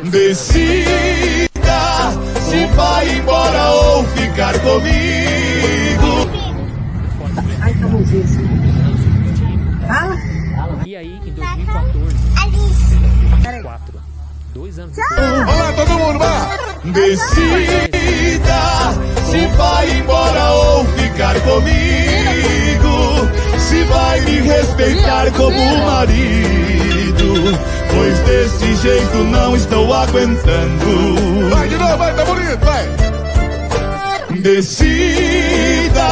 Decida se vai embora ou ficar comigo. Ai, que música. Fala. E aí, em 2014, 2 anos depois. Olá, todo mundo, vá! Decida se vai embora ou ficar comigo. Se vai me respeitar como marido, pois desse jeito não estou aguentando. Vai de novo, vai, tá bonito, vai! Decida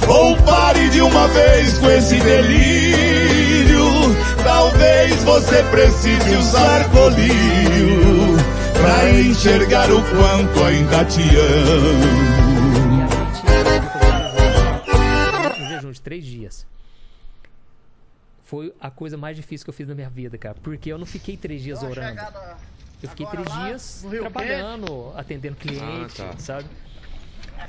ou pare de uma vez com esse delírio. Talvez você precise usar colírio pra enxergar o quanto ainda te amo. Um jejum de 3 dias. Foi a coisa mais difícil que eu fiz na minha vida, cara. Porque eu não fiquei 3 dias orando. Eu fiquei 3 dias trabalhando, atendendo cliente, sabe?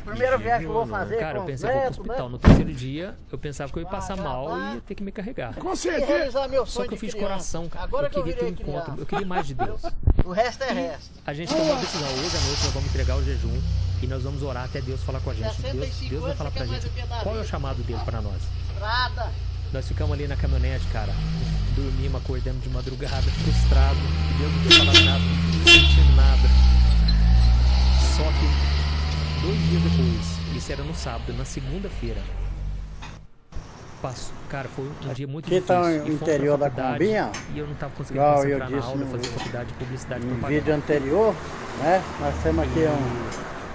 Primeira viagem que eu vou fazer. Cara, eu pensei que eu ia pro hospital. No 3º dia, eu pensava que eu ia passar mal e ia ter que me carregar. Com certeza. Só que eu fiz de coração, cara. Eu queria ter um encontro. Eu queria mais de Deus. O resto é resto. A gente tomou uma decisão. Hoje à noite nós vamos entregar o jejum e nós vamos orar até Deus falar com a gente. Deus vai falar pra gente qual é o chamado dele pra nós. Nós ficamos ali na caminhonete, cara. Dormimos, acordamos de madrugada, frustrado. Deus não tinha falado nada, não sentindo nada. Só que 2 dias depois, isso era no sábado, na segunda-feira, passou, cara, foi um dia muito difícil. Aqui tá o interior da Combinha. E eu não tava conseguindo concentrar na aula, fazer faculdade de publicidade e propaganda. No vídeo anterior, né, nós temos aqui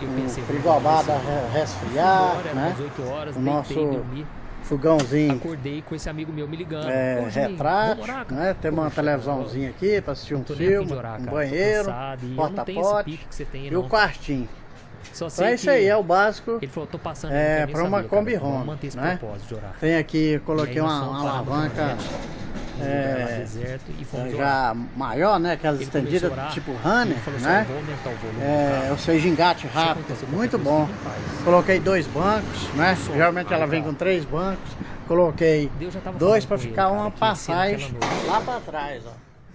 um frigobar da resfriar, né, 8 horas, o nosso dormi. fogãozinho. Acordei com esse amigo meu me ligando. Retrato, né? Temos uma televisãozinha aqui para assistir um filme, um banheiro, porta-pote e o quartinho. Então é isso aí, é o básico. Ele falou, tô passando para uma Kombi Home, né? Tem aqui, coloquei uma alavanca já maior, né? Aquelas estendidas tipo Runner, né? Ou seja, engate rápido, muito bom. Coloquei 2 bancos, né? Geralmente ela vem com 3 bancos. Coloquei 2 para ficar uma passagem lá para trás, ó.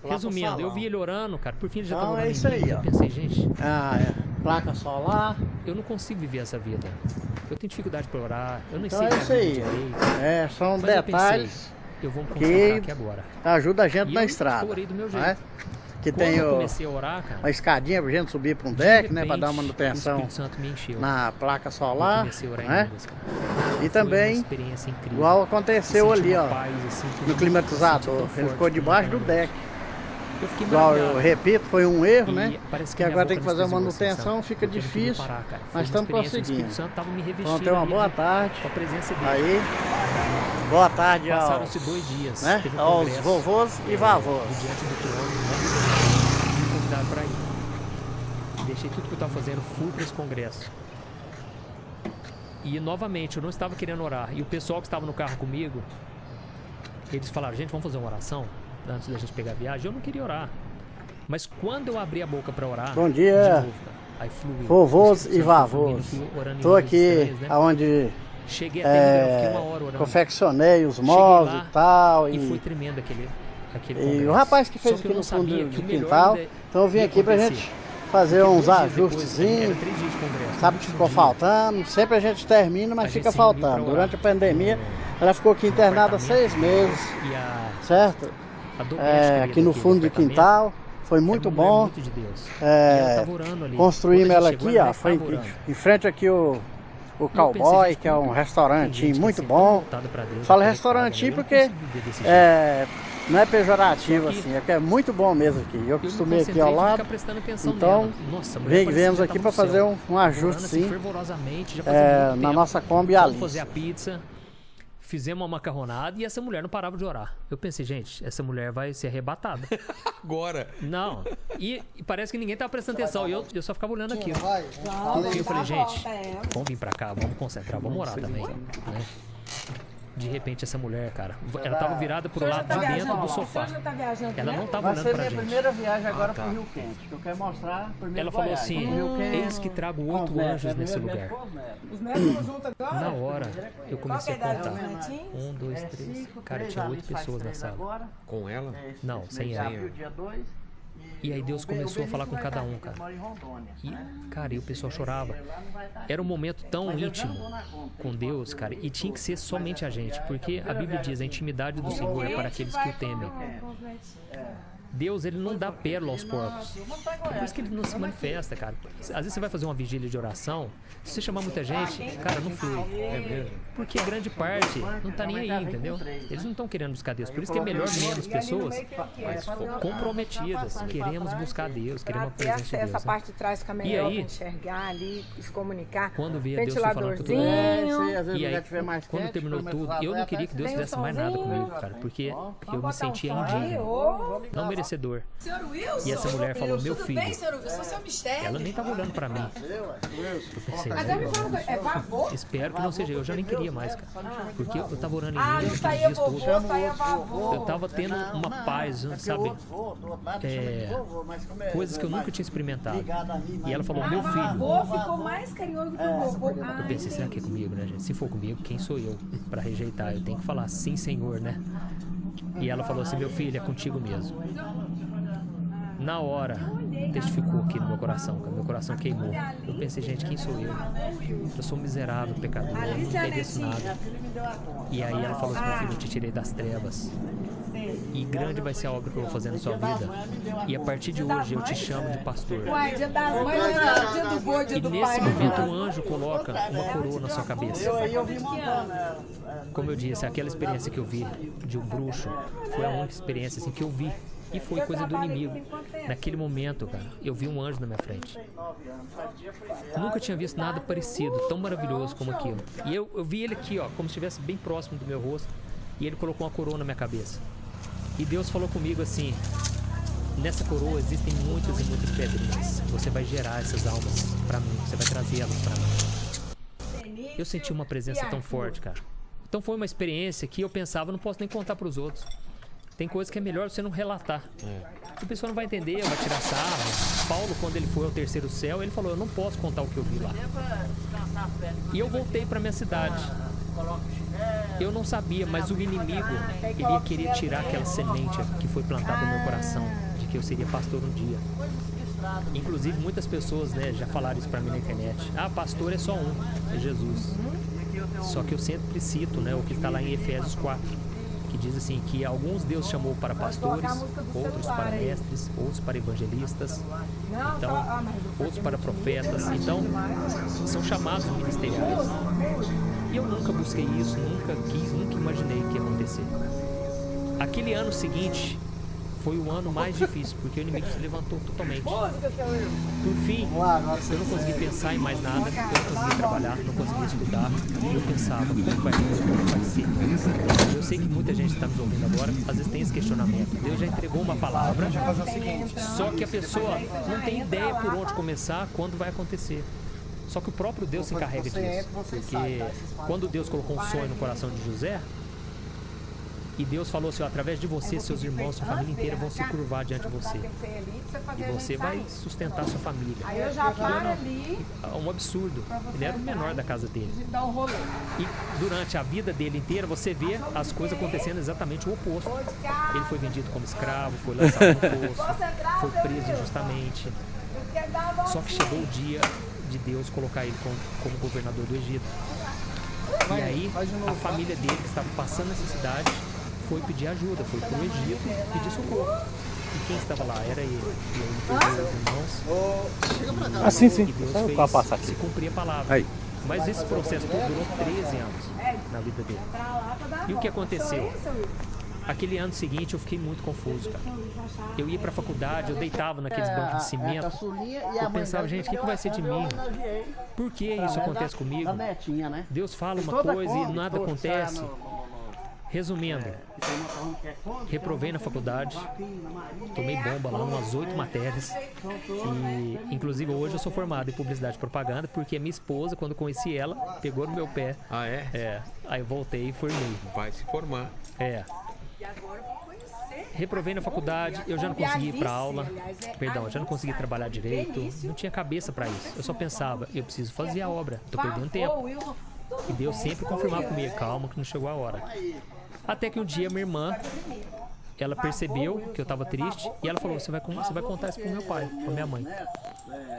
Resumindo, eu vi ele orando, cara, por fim ele já tava orando. É isso aí, ó. Eu pensei, gente, placa solar. Eu não consigo viver essa vida. Eu tenho dificuldade para orar, eu não então sei é isso aí. São detalhes eu vou me concentrar aqui agora. Ajuda a gente na estrada. Do meu jeito. Né? Que tem a escadinha pra gente subir para um deck, né, para dar manutenção na placa solar, né? E também, igual aconteceu ali, ó, no climatizador, ele ficou debaixo do deck. Igual eu repito, foi um erro, né? Que agora tem que fazer a manutenção, fica difícil, mas estamos prosseguindo. Então, tenha uma boa tarde. Aí, boa tarde Passaram-se 2 dias, né? Aos vovôs e vavôs. Diante do trono, né? Me convidaram para ir. Deixei tudo que eu estava fazendo, fui para esse congresso. E novamente, eu não estava querendo orar. E o pessoal que estava no carro comigo, eles falaram, gente, vamos fazer uma oração antes da gente pegar a viagem. Eu não queria orar. Mas quando eu abri a boca para orar, bom dia, vovôs e vavôs. Estou aqui onde cheguei até fiquei 1 hora orando. Confeccionei os móveis e tal. E foi tremendo aquele e o rapaz que fez aqui no fundo do quintal. Então eu vim aqui pra gente fazer uns ajustezinhos. Sabe que ficou faltando. Sempre a gente termina, mas fica faltando. Durante a pandemia, ela ficou aqui internada 6 meses. Certo? Aqui no fundo do quintal. Foi muito bom. Construímos ela aqui, ó. Foi em frente aqui o Cowboy, que é um restaurantinho muito bom. Falo restaurantinho porque não é pejorativo assim, é que é muito bom mesmo aqui. Eu costumei aqui ao lado, então viemos aqui para fazer um ajuste sim, na nossa Kombi Alice. Fazer a pizza, fizemos uma macarronada e essa mulher não parava de orar. Eu pensei, gente, essa mulher vai ser arrebatada. Agora? Não. E parece que ninguém tava prestando atenção. E eu só ficava olhando aquilo. Eu falei, gente, vamos vir pra cá, vamos concentrar, vamos orar também. Né? De repente, essa mulher, cara, ela tava virada pro lado de dentro do sofá. Ela não tava olhando pra gente. Vai ser minha primeira viagem agora pro Rio Quente, que eu quero mostrar. Ela falou assim, eis que trago 8 anjos nesse lugar. Os netos juntos agora? Na hora, eu comecei a contar. 1, 2, 3. Cara, tinha 8 pessoas na sala. Com ela? Não, sem ela. E aí Deus começou a falar com cada um, cara. E o pessoal chorava. Era um momento tão íntimo com Deus, cara, e tinha que ser somente a gente, porque a Bíblia diz, a intimidade do Senhor é para aqueles que o temem. Deus, ele não dá pérola aos porcos. Por isso que ele não se manifesta, cara. Às vezes você vai fazer uma vigília de oração, se você chamar muita gente, cara, não flui. É mesmo. Porque grande parte não tá nem aí, entendeu? Eles não estão querendo buscar Deus. Por isso que é melhor menos pessoas, mas comprometidas. Queremos buscar Deus, queremos a presença de Deus. Essa parte de trás fica melhor pra enxergar ali, se comunicar. Quando via Deus falando com todo mundo. E aí, quando terminou tudo, eu não queria que Deus fizesse mais nada comigo, cara, porque eu me sentia indigno, não merecedor. E essa mulher falou, meu filho, ela nem tava olhando pra mim. Eu pensei, espero que não seja eu, já nem queria mais, cara, porque eu tava orando em língua aqueles dias todos. Eu tava tendo uma paz, sabe, coisas que eu nunca tinha experimentado. E ela falou, meu filho, ficou mais carinhoso do que o vovô. eu pensei, será que é comigo, né, gente? Se for comigo, quem sou eu pra rejeitar? Eu tenho que falar, sim, Senhor, né? E ela falou assim, meu filho, é contigo mesmo. Na hora, testificou aqui no meu coração, cara. Meu coração queimou. Eu pensei, gente, quem sou eu? Eu sou um miserável pecador, não mereço nada. E aí ela falou assim, meu filho, eu te tirei das trevas. E grande vai ser a obra que eu vou fazer na sua vida. E a partir de hoje eu te chamo de pastor. E nesse momento um anjo coloca uma coroa na sua cabeça. Como eu disse, aquela experiência que eu vi de um bruxo foi a única experiência assim, que eu vi. E foi coisa do inimigo. Naquele momento, cara, eu vi um anjo na minha frente. Nunca tinha visto nada parecido, tão maravilhoso como aquilo. E eu vi ele aqui, ó, como se estivesse bem próximo do meu rosto. E ele colocou uma coroa na minha cabeça. E Deus falou comigo assim, nessa coroa existem muitas e muitas pedrinhas. Você vai gerar essas almas pra mim, você vai trazer elas pra mim. Eu senti uma presença tão forte, cara. Então foi uma experiência que eu pensava, não posso nem contar pros outros. Tem coisa que é melhor você não relatar. A pessoa não vai entender, vai tirar sarro. Paulo, quando ele foi ao terceiro céu, ele falou, eu não posso contar o que eu vi lá. E eu voltei pra minha cidade. Eu não sabia, mas o inimigo, ele ia querer tirar aquela semente que foi plantada no meu coração, de que eu seria pastor um dia. Inclusive, muitas pessoas, né, já falaram isso pra mim na internet. Ah, pastor é só um, é Jesus. Só que eu sempre cito, né, o que está lá em Efésios 4. Que diz assim, que alguns Deus chamou para pastores, outros para mestres, outros para evangelistas, então, outros para profetas. Então, são chamados ministeriais. E eu nunca busquei isso, nunca quis, nunca imaginei que ia acontecer. Aquele ano seguinte foi o ano mais difícil, porque o inimigo se levantou totalmente. Por fim, eu não consegui pensar em mais nada, eu não consegui trabalhar, não consegui estudar. Eu pensava, como vai ser? Eu sei que muita gente está nos ouvindo agora, às vezes tem esse questionamento. Deus já entregou uma palavra, só que a pessoa não tem ideia por onde começar, quando vai acontecer. Só que o próprio Deus se encarrega disso, porque quando Deus colocou um sonho no coração de José, e Deus falou assim, através de você, seus irmãos, sua família inteira vão se curvar diante de você. E você vai sustentar sua família. É um absurdo. Ele era o menor da casa dele. E durante a vida dele inteira, você vê as coisas acontecendo exatamente o oposto. Ele foi vendido como escravo, foi lançado no poço, foi preso injustamente. Só que chegou o dia de Deus colocar ele como governador do Egito. E aí, a família dele, que estava passando necessidade, foi pedir ajuda, foi para o Egito pedir socorro. E quem estava lá era ele. E ele pegou os irmãos. Assim, sim. E Deus fez se cumprir a palavra. Aí. Mas esse processo todo durou 13 anos na vida dele. E o que aconteceu? Aquele ano seguinte eu fiquei muito confuso, cara. Eu ia pra faculdade, eu deitava naqueles bancos de cimento. Eu pensava, gente, o que vai ser de mim? Por que isso acontece comigo? Deus fala uma coisa e nada acontece. Resumindo, reprovei na faculdade, tomei bomba lá, umas 8 matérias. E, inclusive, hoje eu sou formado em publicidade e propaganda, porque minha esposa, quando conheci ela, pegou no meu pé. Ah, é? É. Aí eu voltei e formei. Vai se formar. É. Reprovei na faculdade, eu já não consegui ir pra aula. Perdão, eu já não consegui trabalhar direito. Não tinha cabeça pra isso. Eu só pensava, eu preciso fazer a obra, tô perdendo tempo. E Deus sempre confirmava comigo, calma que não chegou a hora. Até que um dia minha irmã ela percebeu que eu tava triste e ela falou, você vai contar isso pro meu pai, pra minha mãe.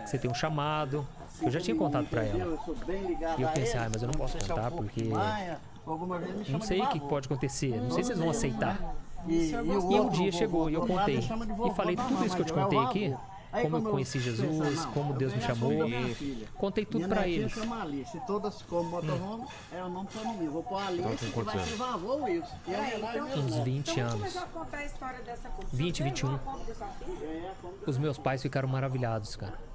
Você tem um chamado. Eu já tinha contado pra ela. E eu pensei, mas eu não posso contar porque não sei o que pode acontecer, não sei se vocês vão aceitar. E um dia chegou e eu contei. E falei tudo isso que eu te contei aqui. Como eu conheci Jesus, como Deus me chamou. Contei tudo pra eles. Se todas como motorhome, é o nome do seu nome. Vou pôr ali, vai levar avô Wilson. Uns 20 anos. 20, 21. Os meus pais ficaram maravilhados, cara.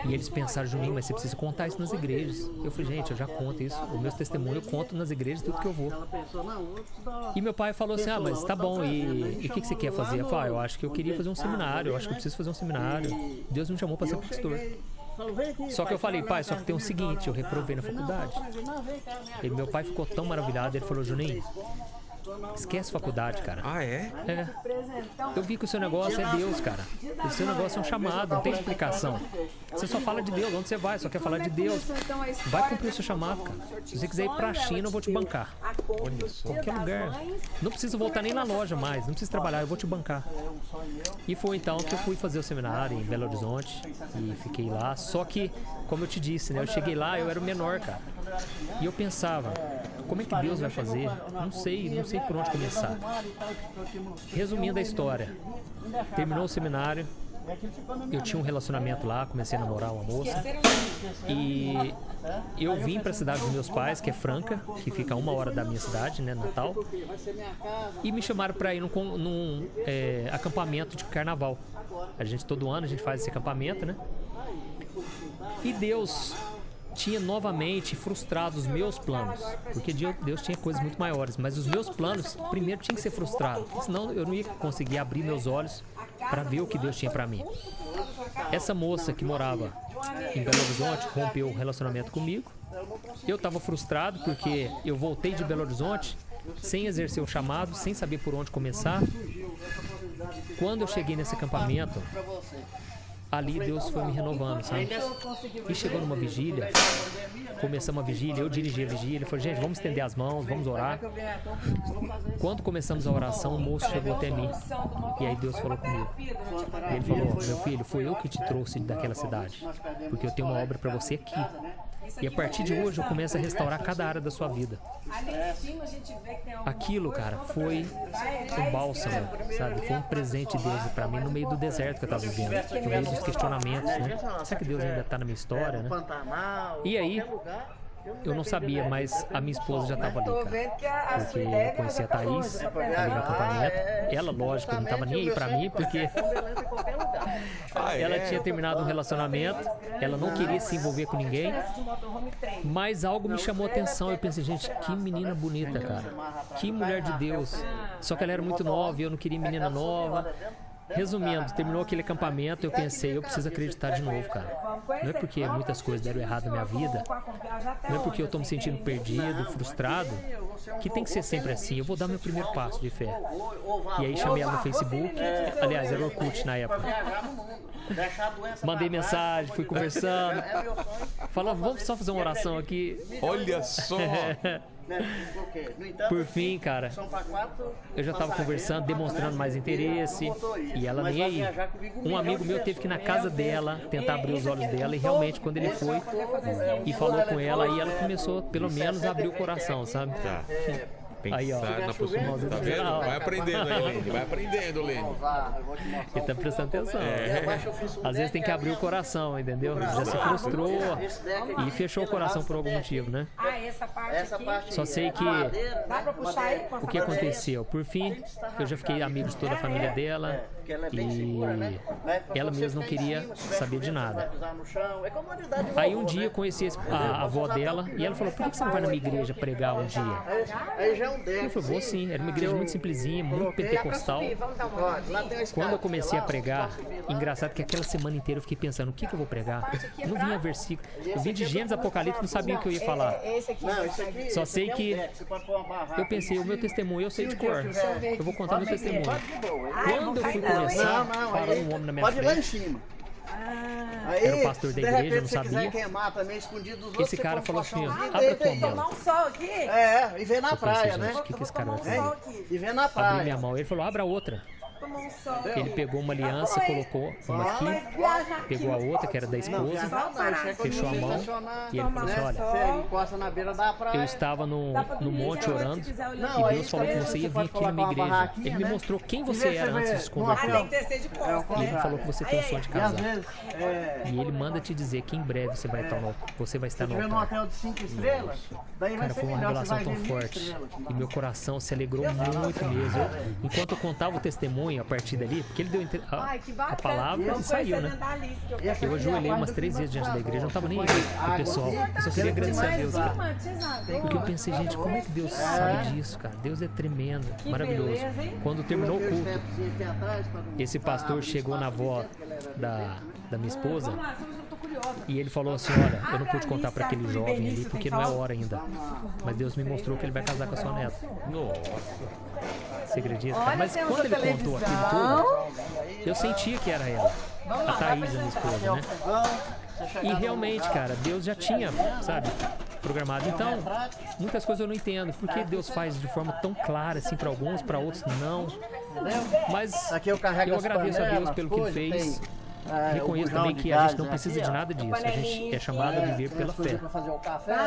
E eles pensaram, Juninho, mas você precisa contar isso nas igrejas. Eu falei, gente, eu já conto isso. O meu testemunho eu conto nas igrejas tudo que eu vou. E meu pai falou assim, mas tá bom, e o que você quer fazer? Eu falei, eu acho que eu queria fazer um seminário, eu acho que eu preciso fazer um seminário. Deus me chamou para ser pastor. Só que eu falei, pai, só que tem o seguinte, eu reprovei na faculdade. E meu pai ficou tão maravilhado, ele falou, Juninho, esquece faculdade, cara. Ah, é? É. Eu vi que o seu negócio é Deus, cara. O seu negócio é um chamado, não tem explicação. Você só fala de Deus, onde você vai, só quer falar de Deus. Vai cumprir o seu chamado, cara. Se você quiser ir pra China, eu vou te bancar. Qualquer lugar. Não precisa voltar nem na loja mais, não precisa trabalhar, eu vou te bancar. E foi então que eu fui fazer o seminário em Belo Horizonte e fiquei lá. Só que, como eu te disse, né, eu cheguei lá, eu era o menor, cara. E eu pensava, como é que Deus vai fazer? Não sei por onde começar. Resumindo a história, terminou o seminário, eu tinha um relacionamento lá, comecei a namorar uma moça e eu vim para a cidade dos meus pais, que é Franca, que fica a 1 hora da minha cidade, né, Natal, e me chamaram para ir num acampamento de carnaval. Todo ano a gente faz esse acampamento, né? E Deus tinha novamente frustrado os meus planos, porque Deus tinha coisas muito maiores, mas os meus planos primeiro tinham que ser frustrados, senão eu não ia conseguir abrir meus olhos para ver o que Deus tinha para mim. Essa moça que morava em Belo Horizonte rompeu o relacionamento comigo. Eu estava frustrado porque eu voltei de Belo Horizonte sem exercer o chamado, sem saber por onde começar. Quando eu cheguei nesse acampamento, ali Deus foi me renovando, sabe? E chegou numa vigília, começamos a vigília, eu dirigi a vigília, ele falou, gente, vamos estender as mãos, vamos orar. Quando começamos a oração, o moço chegou até mim, e aí Deus falou comigo. E ele falou, meu filho, foi eu que te trouxe daquela cidade, porque eu tenho uma obra para você aqui. E a partir de hoje eu começo a restaurar cada área da sua vida. Aquilo, cara, foi um bálsamo, sabe? Foi um presente de Deus para mim no meio do deserto que eu estava vivendo, no meio dos questionamentos, né? Será que Deus ainda está na minha história, né? E aí, eu não sabia, mas a minha esposa já estava ali, cara. Porque eu conheci a Thaís ali no acampamento. Ela, lógico, não estava nem aí pra mim, porque ela tinha terminado um relacionamento, ela não queria se envolver com ninguém, mas algo me chamou a atenção. Eu pensei, gente, que menina bonita, cara. Que mulher de Deus. Só que ela era muito nova e eu não queria menina nova. Resumindo, terminou aquele acampamento, eu pensei, eu preciso acreditar de novo, cara. Não é porque muitas coisas deram errado na minha vida, não é porque eu tô me sentindo perdido, frustrado, que tem que ser sempre assim. Eu vou dar meu primeiro passo de fé. E aí chamei ela no Facebook, aliás, era Orkut na época. Mandei mensagem, fui conversando, falando, vamos só fazer uma oração aqui. Olha só! Por fim, cara, eu já tava conversando, demonstrando mais interesse, e ela nem aí. Um amigo meu teve que ir na casa dela, tentar abrir os olhos dela, e realmente quando ele foi e falou com ela, aí ela começou, pelo menos, a abrir o coração, sabe? Tá. Aí, ó. Na possibilidade, tá vendo? Vai aprendendo aí, Lene. Vai aprendendo, Lene. Ele tá prestando atenção. Às vezes tem que abrir o coração, entendeu? Já se frustrou e fechou o coração por algum motivo, né? Essa parte Só sei que o que aconteceu? Por fim, eu já fiquei amigo de toda a família dela e ela mesma não queria saber de nada. Aí um dia eu conheci a avó dela e ela falou, por que você não vai na minha igreja pregar um dia? Eu falei, vou sim, era uma igreja muito simplesinha, muito pentecostal. Quando eu comecei a pregar, engraçado que aquela semana inteira eu fiquei pensando, o que eu vou pregar? Eu não vinha versículo, eu vim de Gênesis, Apocalipse, não sabia o que eu ia falar. Só sei que eu pensei, o meu testemunho eu sei de cor, eu vou contar meu testemunho. Quando eu fui começar, parou um homem na minha frente Era o pastor da igreja, eu não sabia. Queimar também, escondido dos Esse cara falou assim, abre a tua mão. Tomar um sol aqui? E ver na praia, né? O que esse cara vai fazer? E ver na praia. Abriu minha mão. Ele falou, abra outra. Ele pegou uma aliança, colocou uma aqui, pegou a outra, que era da esposa, fechou a mão e ele falou assim, olha, eu estava no monte orando e Deus falou que você ia vir aqui na minha igreja. Ele me mostrou quem você era antes de se converter. E ele falou que você tem um sonho de casar. E ele manda te dizer que em breve você vai estar no altar. Cara, foi uma revelação tão forte. E meu coração se alegrou muito mesmo. Enquanto eu contava o testemunho, a partir dali, porque ele deu a palavra e saiu, né? Eu ajoelhei umas 3 vezes diante da igreja, não tava nem aí pro pessoal. Eu só queria agradecer a Deus, cara. Porque eu pensei, gente, como é que Deus sabe disso, cara? Deus é tremendo, maravilhoso. Quando terminou o culto, esse pastor chegou na avó da minha esposa e ele falou assim, olha, eu não pude contar para aquele jovem ali porque não é hora ainda, mas Deus me mostrou que ele vai casar com a sua neta. Nossa. Você acredita? Mas quando ele contou aquilo tudo, eu sentia que era ela, a Thaís, a minha esposa, né? E realmente, cara, Deus já tinha, sabe, programado. Então, muitas coisas eu não entendo. Por que Deus faz de forma tão clara, assim, para alguns, para outros não? Mas eu agradeço a Deus pelo que ele fez. Reconheço também que a gente não precisa de nada disso. A gente é chamado a viver pela fé,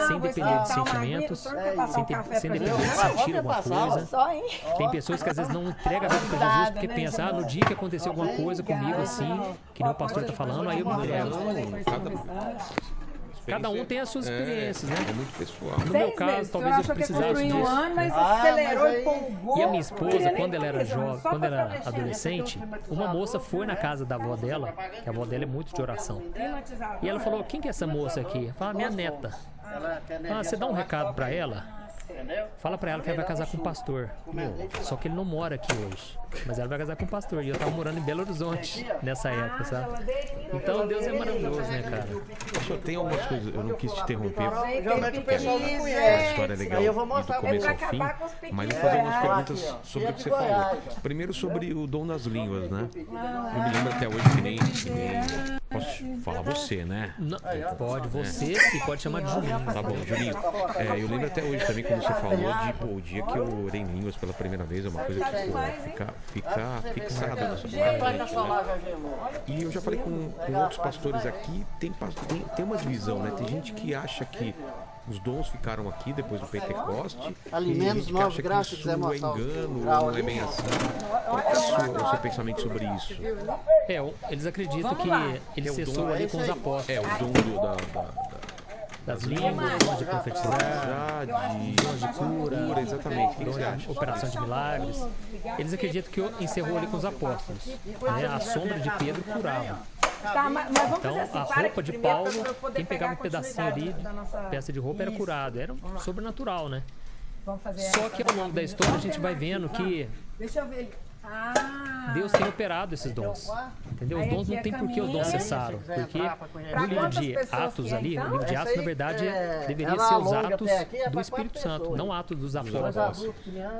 sem depender de sentimentos, sem depender de sentir alguma coisa. Tem pessoas que às vezes não entregam a vida para Jesus porque pensam, no dia que aconteceu alguma coisa comigo assim, que nem o pastor está falando, aí eu me entrego. Cada um tem as suas experiências, né? É muito pessoal. No meu caso, talvez eu precisasse disso. Mas acelerou e empolgou. E a minha esposa, quando ela era jovem, quando ela era adolescente, uma moça foi na casa da avó dela, que a avó dela é muito de oração. E ela falou, quem que é essa moça aqui? Fala, minha neta. Você dá um recado pra ela? Fala pra ela que ela vai casar com um pastor. Só que ele não mora aqui hoje, mas ela vai casar com um pastor. E eu tava morando em Belo Horizonte nessa época, sabe? Então Deus é maravilhoso, né, cara? Só tem algumas coisas, eu não quis te interromper. Geralmente o pessoal não A conhece. história é legal, e do começo ao fim, mas eu vou fazer algumas perguntas sobre o que você falou. Primeiro sobre o dom das línguas, né? Eu me lembro até hoje que nem posso falar você, né? Não, pode você e pode chamar de Juninho. Tá bom, Juninho. Eu lembro até hoje também quando você falou de o dia que eu orei em línguas pela primeira vez, é uma coisa que fica fixada na sua mente, né? E eu já falei com outros pastores aqui, tem uma divisão, né? Tem gente que acha que os dons ficaram aqui depois do Pentecoste. Alimentos novos, graças a Deus. Isso é engano, não é bem assim. Qual é o seu pensamento sobre isso? Eles acreditam que ele cessou ali com os apóstolos. O dom das línguas, dons de profetizar, dons de cura, exatamente. O que você acha? Operação de milagres. Eles acreditam que encerrou ali com os apóstolos. Né? A sombra de Pedro curava. Então, a roupa de Paulo, quem pegava um pedacinho ali, peça de roupa, era curado. Era sobrenatural, né? Só que ao longo da história a gente vai vendo que Deus tem operado esses dons, entendeu? Os dons não tem por que os dons cessaram, porque no livro de Atos ali, no livro de Atos, na verdade, deveria ser os atos do Espírito Santo, não atos dos apóstolos,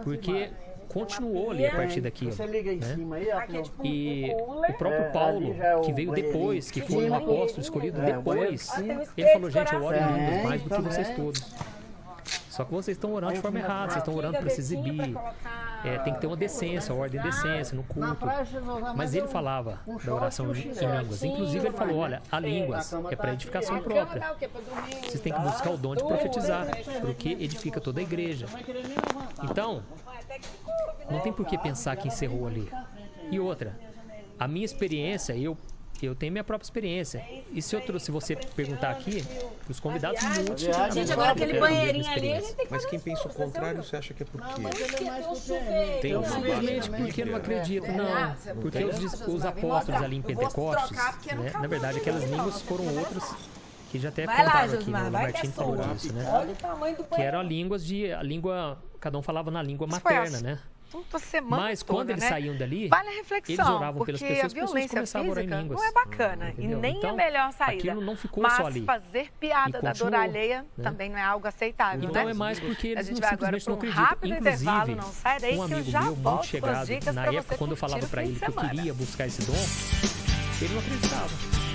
porque continuou ali a partir daquilo, né? E o próprio Paulo, que veio depois, que foi um apóstolo escolhido depois, ele falou, gente, eu oro em línguas mais do que vocês todos. Só que vocês estão orando de forma errada, vocês estão orando para se exibir. Tem que ter uma decência, ordem de decência no culto. Mas ele falava da oração em línguas. Inclusive ele falou, olha, a línguas é para edificação própria. Vocês têm que buscar o dom de profetizar, porque edifica toda a igreja. Então, não tem por que pensar que encerrou ali. E outra, a minha experiência, eu tenho minha própria experiência. E se você perguntar aqui, os convidados muitos gente, agora aquele banheirinho ali, ele tem que Mas quem pensa o contrário, você acha que é por quê? Tem simplesmente porque não acredito, não. Porque os apóstolos ali em Pentecostes, né, na verdade, aquelas línguas foram outras que já até contaram aqui, né? O Martim falou disso, né? Que eram línguas cada um falava na língua materna, né? Mas quando eles saíam dali, vale a reflexão, eles oravam pelas porque pessoas, a violência começavam a orar em física línguas. não é bacana e nem então, a melhor saída. Aquilo não ficou mas só ali. Fazer piada da dor alheia, né? Também não é algo aceitável, então né? É mais porque eles a gente vai agora simplesmente para não um rápido acreditam. intervalo, não sai daí, Um amigo que eu já meu, muito volto chegado, com as dicas na para época você quando eu falava curtir o para fim ele de que eu semana. queria buscar esse dom, ele não acreditava.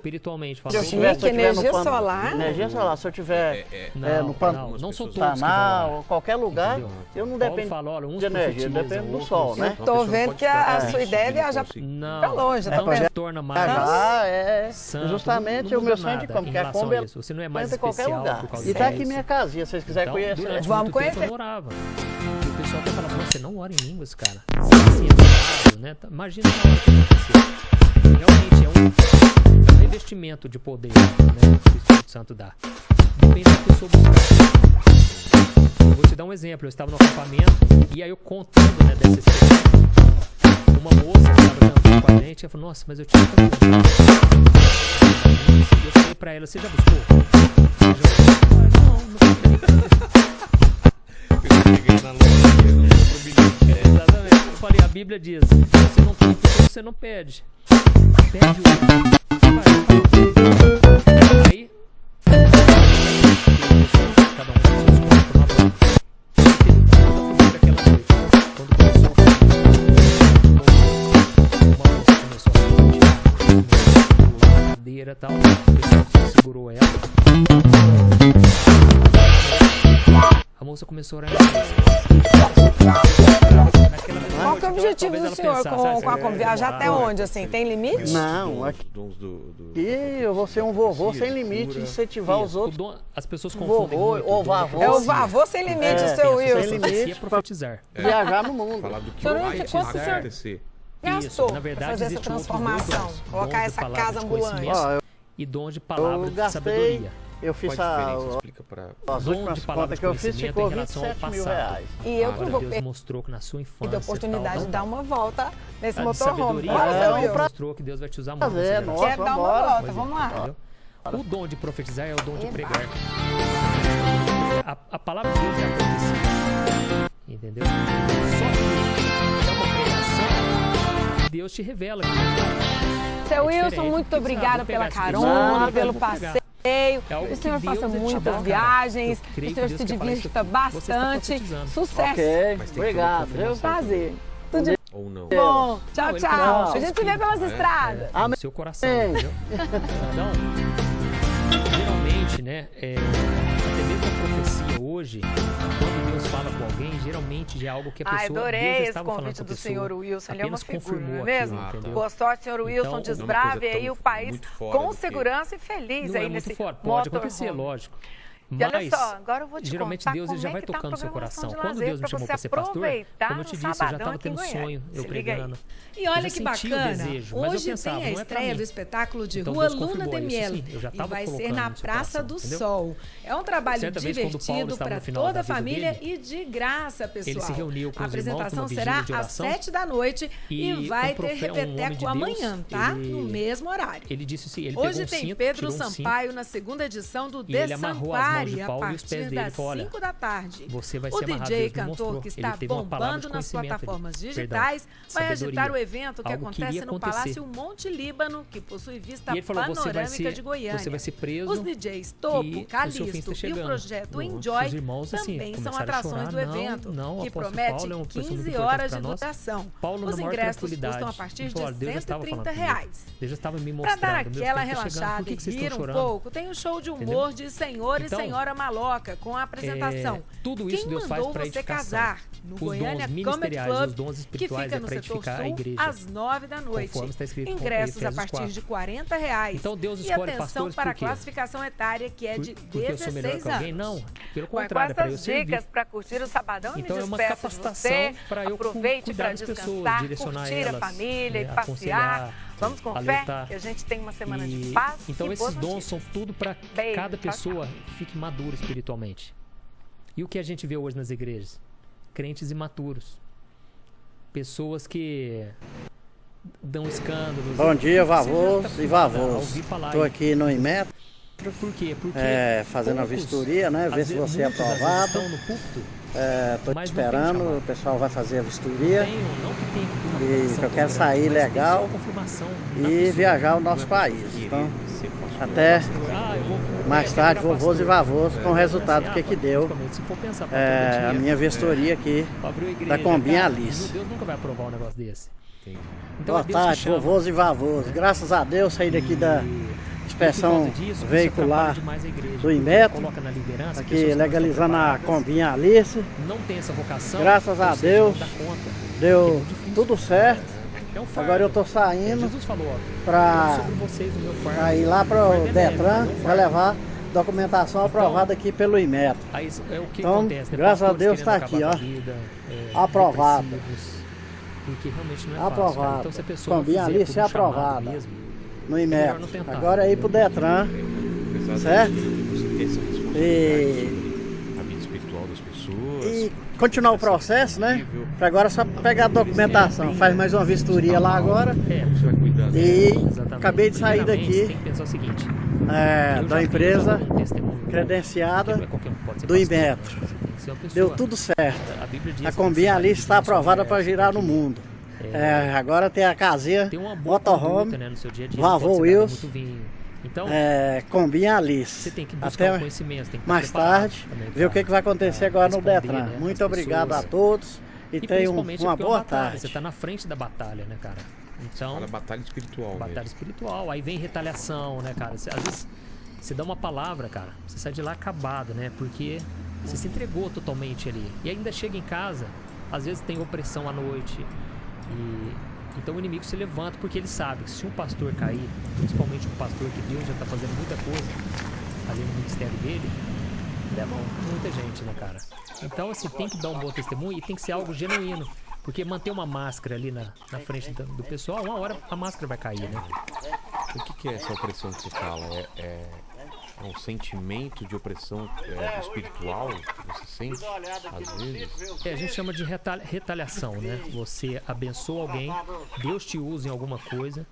espiritualmente Se eu falando. tiver energia no solar. Energia solar, se eu tiver no não são todos que falam. Pantanal, qualquer lugar, eu não Paulo dependo fala, olha, uns de energia, profetizam, depende do outros sol, né? Eu tô vendo que a sua ideia é viajar Não, pra longe, não tá? se torna mais É justamente não o meu muda sonho de nada como, em que a relação Kombi a isso. Você não é mais entra em qualquer especial lugar. por causa E tá aqui disso. minha casinha, se vocês quiserem Então, conhecer. durante Vamos muito tempo conhecer. eu orava. E o pessoal até falava, você não ora em línguas, cara. Assim, é claro, né? Imagina na hora que aconteceu. Realmente é um revestimento de poder, né? Que o Espírito Santo dá. depende da pessoa buscar. Eu vou te dar um exemplo. Eu estava no acampamento e aí eu contando, né, dessa experiência. Uma moça que estava jantando com a gente, ela falou, nossa, mas eu tinha que e eu falei pra ela, você já buscou? Exatamente. Eu falei, a Bíblia diz, você não tem porque você não pede. Pede o aí cada um e tal, segurou ela. A moça começou a orar. Qual que é o objetivo do senhor com a viajar até onde, assim? Tem limite? Não, aqui eu vou ser um vovô sem limite, incentivar os outros. As pessoas confundem muito. Ou vavô. É o vavô sem limite, seu Wilson. Sem limite, profetizar. Viajar no mundo. Falar do que vai acontecer. Gastou na verdade, fazer essa transformação, colocar essa casa ambulante. E dom de palavra de sabedoria. Eu fiz as últimas contas que eu fiz, ficou 27 mil reais. E eu que vou Deus mostrou que na sua infância... a oportunidade de dar uma volta nesse motorhome. Deus mostrou que Deus vai te usar muito. Quer dar uma volta, vamos lá. O dom de profetizar é o dom de pregar. A palavra de Deus é a profecia. Entendeu? Só que é uma pregação, Deus te revela. Seu Wilson, muito obrigada pela carona, pelo passeio. Que o senhor faça muitas viagens, que o senhor se divirta bastante. Sucesso. Ok, obrigado. Prazer. Tudo de ou não. bom. Tchau, tchau. A gente se vê pelas estradas. No seu coração, entendeu? Então, geralmente, né, até mesmo a profecia hoje, quando Deus fala com alguém, geralmente já é algo que a pessoa... adorei esse convite do senhor Wilson, ele é uma figura, não é mesmo? Boa sorte, senhor Wilson, desbrave aí o país com segurança e feliz aí nesse motorhome. Pode acontecer, lógico. E olha só, agora eu vou te geralmente contar Deus como já vai que tocando no seu coração. De Quando Deus me chamou para ser pastor, como eu te disse, eu já estava tendo sonho, eu pregando. E olha que bacana, hoje tem a estreia do espetáculo de rua Luna de Miel e vai ser na Praça do Sol. É um trabalho divertido para toda a família e de graça, pessoal. A apresentação será às 7 da noite e vai ter repeteco amanhã, tá? No mesmo horário. Ele disse assim, ele hoje tem Pedro Sampaio na segunda edição do The Sampaio a partir das 5 da tarde. O DJ cantor que está bombando nas plataformas digitais vai agitar o evento que acontece no Palácio Monte Líbano, que possui vista panorâmica de Goiânia. Você vai ser preso. Os DJs Topo, Calixto e o projeto Enjoy também são atrações do evento, que promete 15 horas de duração. Os ingressos custam a partir de R$130. Para dar aquela relaxada e rir um pouco, tem um show de humor de Senhor e Senhora Maloca com a apresentação tudo isso Quem Deus faz mandou para você edificação. casar? No os Goiânia dons Comedy ministeriais, os Club, dons que espirituais fica é no para setor edificar a sul, igreja. às 9 da noite. Conforme está escrito Ingressos em a partir Efésios de R$40. Então Deus e escolhe atenção pastores para a por quê? classificação etária, que é de Porque eu sou melhor 16 que alguém? anos. Não, pelo Com contrário, é para eu essas servir. dicas para curtir o sabadão, Então eu é me uma despeço de capacitação você. para eu Aproveite cuidar para das pessoas, descansar, direcionar curtir elas, a família e passear. aconselhar, Vamos com fé, alertar. que a gente tem uma semana de paz Então e esses boas dons notícias. são tudo para que Beijo, cada tchau, pessoa fique madura espiritualmente. E o que a gente vê hoje nas igrejas? Crentes imaturos. Pessoas que dão escândalos. Bom dia, vavôs e vavôs. Ouvi falar Estou aí. aqui no Inmetro, Por quê? Porque fazendo a poucos, vistoria, né? Ver às se vezes, você é muitos, às vezes, aprovado. estão no púlpito, Estou mas não esperando, tem o pessoal vai fazer a vistoria. não que tem que ter uma E confirmação que eu tão quero sair grande, mas legal tem só uma confirmação na e pessoa. viajar ao nosso país. Então, até Eu vou- mais tarde, virar vovôs e pastor. vavôs, com o resultado que deu Praticamente, se for pensar pra todo a dia, minha vistoria aqui abriu a igreja, da Combinha cara, Alice. Deus nunca vai aprovar um negócio desse. Então, Boa é Deus que tarde, chama. vovôs e vavôs. Graças a Deus, saí daqui da inspeção Por causa disso, você veicular atrapalha demais a igreja. do Inmetro, Coloca na liderança, aqui pessoas que legalizando não a estão Combinha Alice. preparadas, não tem essa vocação. Graças a ou seja, Deus, não dá conta. deu É muito difícil. tudo certo. É um fardo. Agora eu tô saindo Jesus falou, ó, para sobre vocês o meu fardo. ir lá para O o fardo é leve, Detran mas é um para fardo. levar documentação aprovada aqui pelo Inmetro. Aí, é o que Então, acontece, né? graças a Pastores Deus querendo tá aqui, acabar ó. com a vida, Aprovado. depressivos, porque realmente não é Aprovado. fácil, cara. Então, se a pessoa não Combinha fizer Alice por é um chamado aprovada. mesmo, No melhor Inmetro. não tentar. Agora é ir pro Detran, certo? Você ter essa a vida espiritual das pessoas. E continuar o processo, né? Pra agora é só pegar a documentação. Faz mais uma vistoria lá agora. Você vai cuidar E acabei de sair daqui tem que pensar o seguinte, da empresa credenciada do Inmetro. Deu tudo certo. A Combinha ali está aprovada para girar no mundo. Agora tem a casinha motorhome, do avô Wilson, então, Combinha Alice. Você tem que buscar até conhecimento, tem que mais tarde, ver o que vai acontecer agora no Detran. Né, muito obrigado a todos e tenham uma boa tarde. Você está na frente da batalha, né, cara? Então, fala batalha espiritual. Batalha espiritual, aí vem retaliação, né, cara? Às vezes você dá uma palavra, cara, você sai de lá acabado, né? Porque você se entregou totalmente ali. E ainda chega em casa, às vezes tem opressão à noite. Então o inimigo se levanta porque ele sabe que se um pastor cair, principalmente um pastor que Deus já está fazendo muita coisa ali no ministério dele, leva muita gente, né, cara? Então, assim, tem que dar um bom testemunho e tem que ser algo genuíno. Porque manter uma máscara ali na frente do pessoal, uma hora a máscara vai cair, né? O que é essa opressão que você fala? É um sentimento de opressão espiritual que você sente, às vezes? A gente chama de retaliação, né? Você abençoa alguém, Deus te usa em alguma coisa.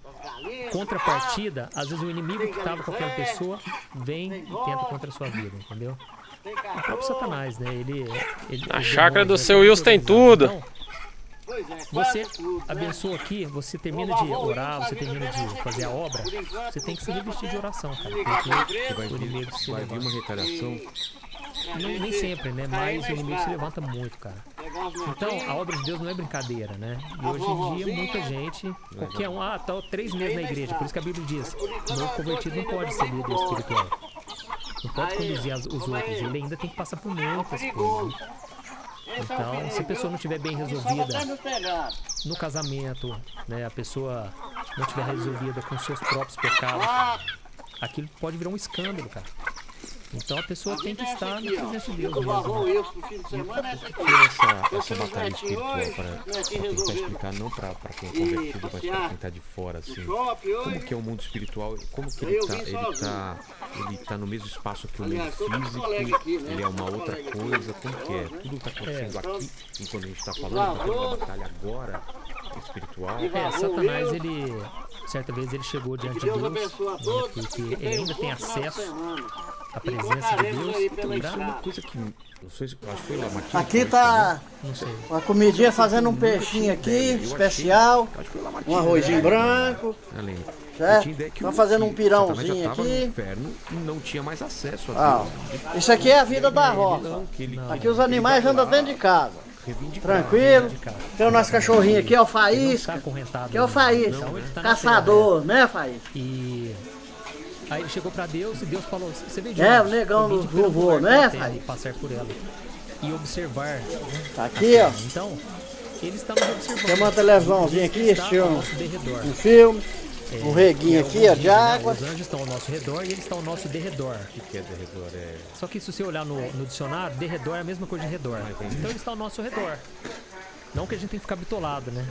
Contrapartida, às vezes o inimigo que estava com aquela pessoa vem e tenta contra a sua vida, entendeu? O próprio Satanás, né? A chácara do seu Wilson tem tudo. Então, você abençoa aqui, você termina de orar, você termina de fazer a obra, você tem que se revestir de oração, cara. Porque o inimigo se levanta. Vai vir uma retaliação? Nem sempre, né? Mas o inimigo se levanta muito, cara. Então, a obra de Deus não é brincadeira, né? E hoje em dia, muita gente, qualquer um, tá 3 meses na igreja, por isso que a Bíblia diz, o novo convertido não pode ser líder espiritual. Não pode conduzir os outros, ele ainda tem que passar por muitas coisas. Então, se a pessoa não estiver bem resolvida no casamento, né, a pessoa não estiver resolvida com seus próprios pecados, aquilo pode virar um escândalo, cara. Então a pessoa tem que estar na presença de Deus mesmo. E o que é essa batalha espiritual para tentar explicar, não para quem é convertido, mas para quem está de fora, assim? Como que é o mundo espiritual? Como que ele tá no mesmo espaço que o mundo físico? Ele é uma outra coisa? Como que é? Tudo está acontecendo aqui, enquanto a gente está falando, está tendo uma batalha agora espiritual? Satanás, certa vez ele chegou diante de Deus, né, porque ele ainda tem acesso à presença de Deus. Isso é uma coisa que, não sei se acho que foi lá, aqui tá uma comidinha fazendo um peixinho aqui, especial, um arrozinho branco, certo? Estão fazendo um pirãozinho aqui. Inferno, não tinha mais acesso a Deus. Isso aqui é a vida da roça. Aqui os animais andam dentro de casa. Tranquilo. Tem o nosso cachorrinho aqui, é o Faísca. Que é o Faísca, caçador, né, Faísca? E aí ele chegou pra Deus e Deus falou, você veio de o negão do vovô, né, Faísca? Passar por ela e observar. Tá aqui, ó. Então, ele está nos observando. Tem uma televisãozinha aqui, assistiu um filme. Um reguinho aqui, ó, de água. Os anjos estão ao nosso redor e eles estão ao nosso derredor. O que é derredor? Só que se você olhar no dicionário, derredor é a mesma coisa de redor. Então eles estão ao nosso redor. Não que a gente tem que ficar bitolado, né?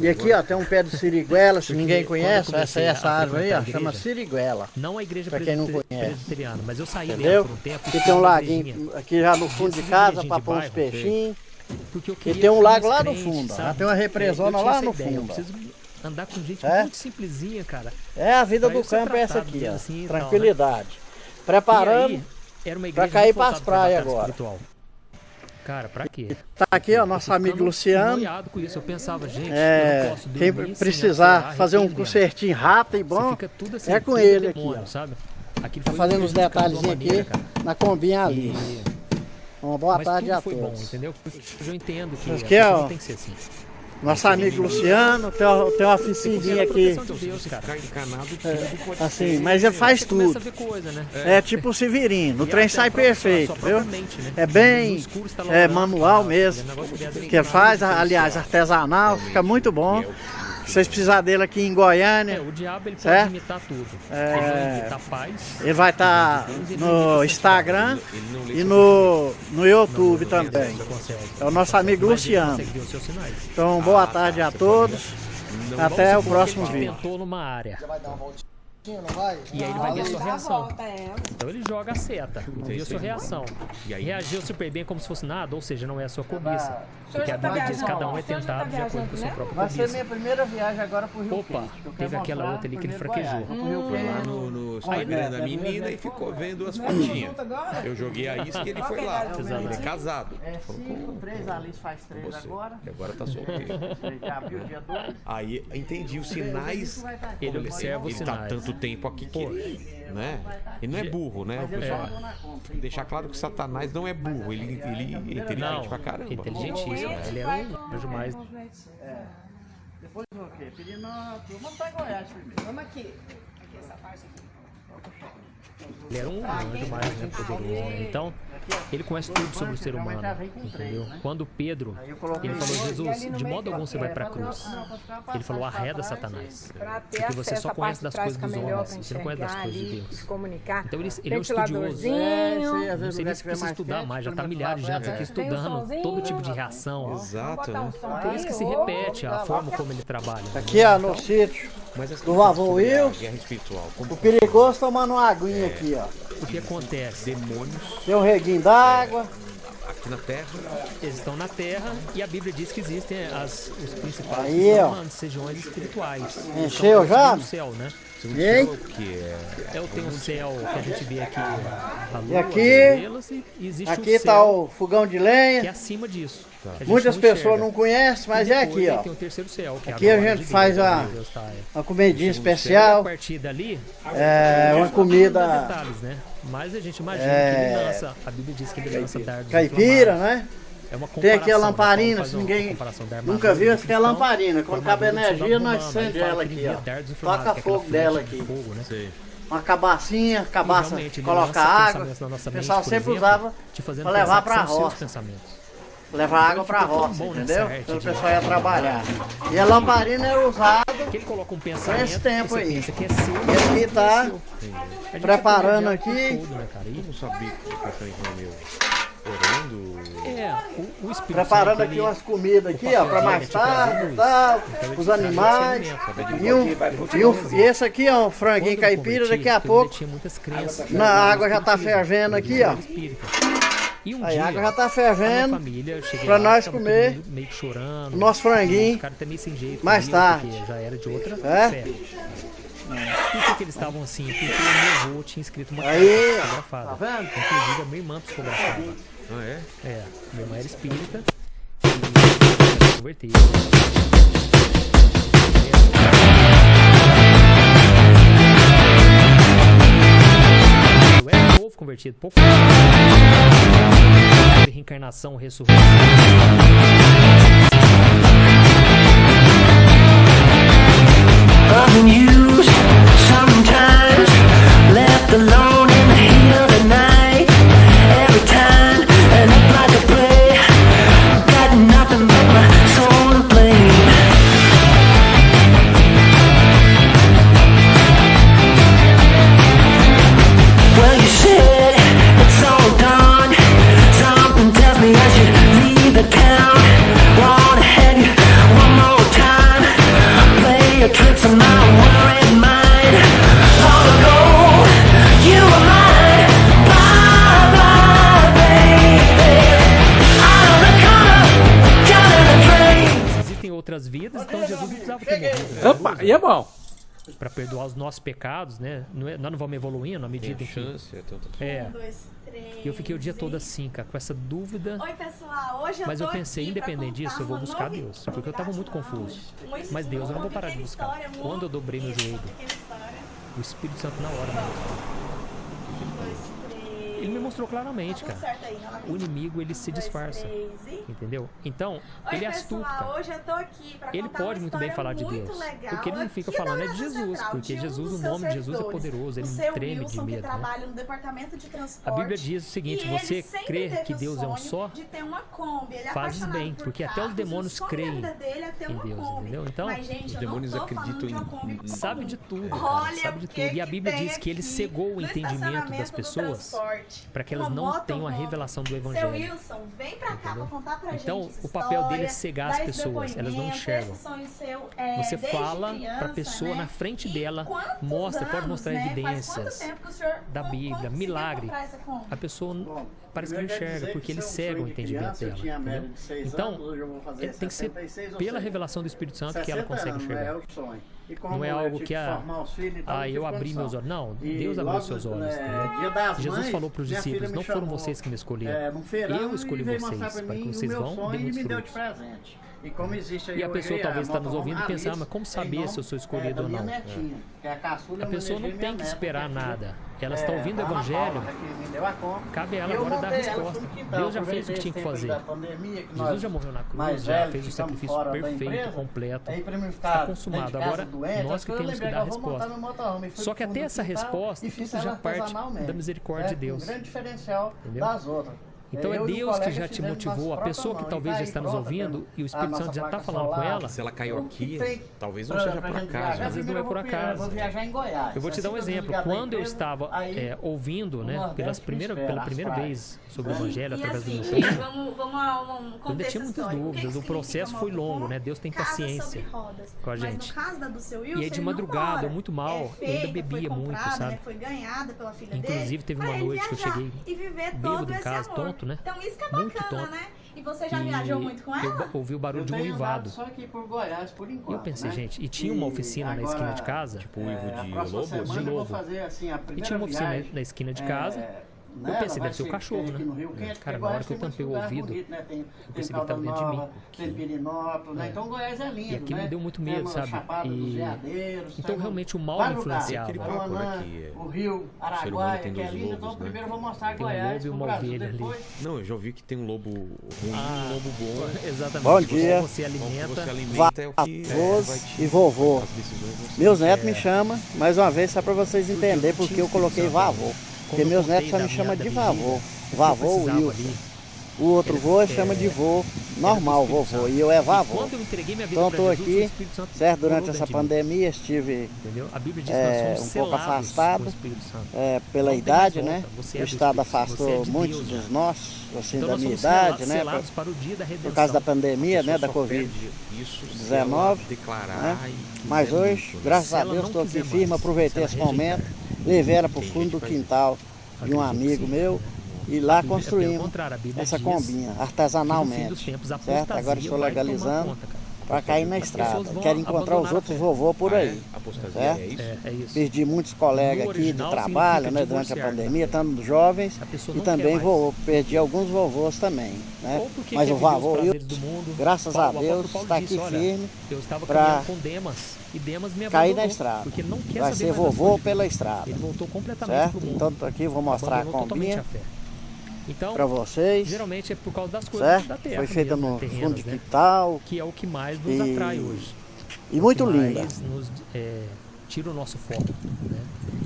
E aqui, ó, tem um pé de siriguela, se ninguém conhece, essa árvore aí, ó, chama siriguela. Não a igreja pra quem não conhece, mas eu saí entendeu? Por um tempo. Aqui tem um laguinho aqui já no fundo de casa pra pôr uns peixinhos. E tem um lago lá no fundo, ó. Tem uma represona lá no fundo. Andar com gente muito simplesinha, cara. A vida do campo é essa aqui, ó. Assim, tranquilidade. Né? Preparando pra cair pras praias agora. Espiritual. Cara, pra quê? Tá aqui, ó, nosso amigo Luciano. Com isso. Eu pensava, gente, eu não posso quem precisar fazer um concertinho rápido e bom, assim, é com ele aqui, ó. Sabe? Tá fazendo os detalhezinhos aqui na Combinha ali. Uma boa tarde a todos. Bom, entendeu? Eu entendo que aqui, ó, tem que ser assim. Nosso amigo Luciano, tem uma oficinha aqui. Assim, mas ele faz tudo. É tipo o Severino, o trem sai perfeito, viu? É bem manual mesmo, que ele faz, aliás, artesanal, fica muito bom. Se vocês precisarem dele aqui em Goiânia, o diabo ele pode imitar tudo. Ele vai estar no Instagram e no YouTube também. É o nosso amigo Luciano. Então, boa tarde a todos. Até o próximo vídeo. Numa área. E aí ele vai ver a sua reação. Então ele joga a seta. Viu sua reação. Reagiu super bem como se fosse nada, ou seja, não é a sua cobiça. Porque a Bíblia diz que cada um é tentado de acordo com a sua própria cobiça. Vai ser minha primeira viagem agora pro Rio Opa, teve aquela outra ali que ele fraquejou. Foi lá no Instagram da menina e ficou vendo as fotinhas. Eu joguei a isca e ele foi lá. Ele é casado. Falou com 3, a Alice faz 3 agora. E agora tá solteiro. Já abriu dia 2. Aí entendi os sinais. Ele observa os sinais. Ele tá tanto tempo aqui que né? Ele não é burro, né? O pessoal deixar claro que Satanás não é burro. Ele é inteligente pra caramba. Inteligentíssimo. Ele é um anjo mais. Depois o quê? Pedindo a turma pra Goiás primeiro. Vamos aqui. Aqui, essa parte aqui. Ele era um anjo mais poderoso, né? Então, ele conhece tudo sobre o ser humano, entendeu? Quando Pedro, ele falou, Jesus, de modo algum você vai para a cruz. Ele falou, arreda Satanás, porque você só conhece das coisas dos homens, você não conhece das coisas de Deus. Então, ele é um estudioso. Não sei nem se precisa estudar mais, já está milhares de anos aqui estudando todo tipo de reação. Exato, né? Por isso que se repete a forma como ele trabalha. Aqui, ó, no sítio do vovô Will, o perigoso tomando uma aguinha aqui, ó. O que acontece? Demônios. Tem um reguinho d'água. Aqui na Terra. Eles estão na Terra e a Bíblia diz que existem os principais regiões espirituais. Encheu já? O céu, né? Tem um céu que a gente vê aqui, a lua, e aqui, as estrelas, e existe aqui está o fogão de lenha. Que é acima disso. Muitas pessoas não conhecem, mas é aqui, ó. Tem o terceiro céu, que aqui a gente faz uma comidinha especial. A partir dali, é uma comida. Detalhes, né? Mas a gente imagina que ele lança. A Bíblia diz que ele lança dardos caipira, né? É uma tem aqui a lamparina, se ninguém nunca viu, essa aqui é a lamparina. Quando cabe energia, nós acende ela aqui, ó. Toca fogo dela aqui. Uma cabaça, coloca água. O pessoal sempre usava para levar para a roça. Levar água para a roça, entendeu? Então o pessoal ia trabalhar. E a lamparina era usada por esse tempo aí. E aqui está preparando aqui. Eu não sabia que o pensamento não é meu. Orando. O Espírito preparando aqui umas comidas aqui, ó, para mais tarde e tal, os animais. E esse aqui é um franguinho caipira, daqui a pouco a água já tá fervendo aqui, ó. Aí a água já tá fervendo para nós comer o nosso franguinho mais tarde. Já era de outra fé. Por que eles estavam assim? Porque o meu avô tinha escrito uma carta psicografada. Tá vendo? Inclusive a minha irmã psicografava. Ah, é? É, minha irmã era espírita e se converteu. Eu era novo convertido, pouco reencarnação, ressurreição. Unused, sometimes left alone in the heat of the night. Every time I look like a prey, got nothing but my soul to blame. Well, you said it's all done. Something tells me I should leave the town. Wanna head one more time. Play a trick on my worried mind. Long ago, you were mine. Bye bye, baby. Out of the corner, down in the drain. Existem outras vidas, então Jesus não precisava ter morrido. Opa, e é bom. Para perdoar os nossos pecados, né? Nós não vamos evoluindo na medida em que... E eu fiquei o dia todo assim, cara, com essa dúvida. Oi, pessoal. Hoje mas eu pensei, independente disso, eu vou buscar Deus. Porque eu estava muito confuso. Mas Deus eu não vou parar de buscar. Quando eu dobrei meu joelho, o Espírito Santo na hora me mostrou. Ele me mostrou claramente, cara. O inimigo, ele se disfarça. Entendeu? Então, ele é astuto, cara. Hoje eu tô aqui pra ele pode muito bem falar de Deus. Porque ele não fica falando é de Jesus. Porque Jesus, o nome de Jesus é poderoso. Ele treme de medo. A Bíblia diz o seguinte: você crê que Deus é um só, fazes bem. Porque até os demônios creem em Deus, entendeu? Então, os demônios acreditam em... Sabe de tudo, cara. Sabe de tudo. E a Bíblia diz que ele cegou o entendimento das pessoas para que elas não tenham a revelação do Evangelho. Seu Wilson, vem pra cá pra contar pra gente. Então, o papel dele é cegar as pessoas, elas não enxergam. Você fala para a pessoa na frente dela, mostra, pode mostrar evidências da Bíblia, milagre. A pessoa parece que não enxerga, porque ele cega o entendimento dela. Entendeu? Então, tem que ser pela revelação do Espírito Santo que ela consegue enxergar. Não é algo que eu abri meus olhos. Não, Deus abriu seus olhos. Jesus falou para os discípulos: não foram vocês que me escolheram, eu escolhi vocês, para que vocês vão e dê muitos frutos. E a pessoa talvez está nos ouvindo e pensar: mas como saber se eu sou escolhido ou não? A pessoa não tem que esperar nada. Ela está ouvindo o Evangelho, cabe a ela agora dar a resposta. Deus já fez o que tinha que fazer. Jesus já morreu na cruz, já fez o sacrifício perfeito, completo, está consumado. Agora, nós que temos que dar a resposta. Só que até essa resposta, tudo já parte da misericórdia de Deus. Entendeu? Então é Deus que já te motivou, a pessoa que talvez já está nos ouvindo e o Espírito Santo já está falando com ela. Se ela caiu aqui, talvez não seja por acaso. Às vezes não é por acaso. Eu vou te dar um exemplo. Quando eu estava ouvindo, né, pela primeira vez sobre o Evangelho através do YouTube, eu ainda tinha muitas dúvidas. O processo foi longo, né? Deus tem paciência com a gente. E aí de madrugada, muito mal, eu ainda bebia muito, sabe? Inclusive teve uma noite que eu cheguei bêbado em casa, tonto, né? Então isso que é muito bacana, tonto. né? E você já viajou muito com ela? Eu ouvi o barulho de um uivado. Só aqui por Goiás, por enquanto, E eu pensei, gente, e tinha uma oficina na esquina de casa, tipo uivo de lobo? De lobo. E tinha uma oficina na esquina de casa. Eu pensei, deve ser o cachorro, né? Cara, na hora que eu tampei o ouvido, eu percebi que estava dentro de mim. Tem Pirinópolis, né? Então Goiás é lindo, E aquilo né? me deu muito medo, sabe? Então realmente o mal Vários me influenciava. Aquele papo, né, que o Rio Araguaia, que é lindo. Então primeiro eu vou mostrar Tem um Goiás lobo e pro uma Brasil, ovelha ali. depois... Não, eu já ouvi que tem um lobo ruim e um lobo bom. Exatamente. Bom dia. Você alimenta, é o que Avós e vovô. Meus netos me chamam, mais uma vez, só para vocês entenderem porque eu coloquei vavô. Porque meus netos só me chamam de vavô. Vavô Wilson. O outro vô chama de vô normal, vovô. E eu é vavô. Então estou aqui, certo? Durante essa pandemia estive um pouco afastado pela idade, né? O Estado afastou muitos dos nossos, assim, da minha idade, né? Por causa da pandemia, né? Da Covid-19. Né? Mas hoje, graças a Deus, estou aqui firme, aproveitei esse momento, levei ela para o fundo do quintal de um amigo meu. E lá construímos essa combinha artesanalmente, certo? Agora estou legalizando para cair na estrada. Quero encontrar os outros vovôs por aí, certo? Perdi muitos colegas aqui de trabalho, né, durante a pandemia, tanto jovens, e também perdi alguns vovôs também, né? Mas o vovô, graças a Deus, está aqui firme para cair na estrada. Vai ser vovô pela estrada, certo? Então aqui vou mostrar a combinha para vocês, geralmente é por causa das coisas certo? da terra. Foi feita no fundo de quintal, que é o que mais nos atrai hoje. E muito linda. Nos tira o nosso foco. Né?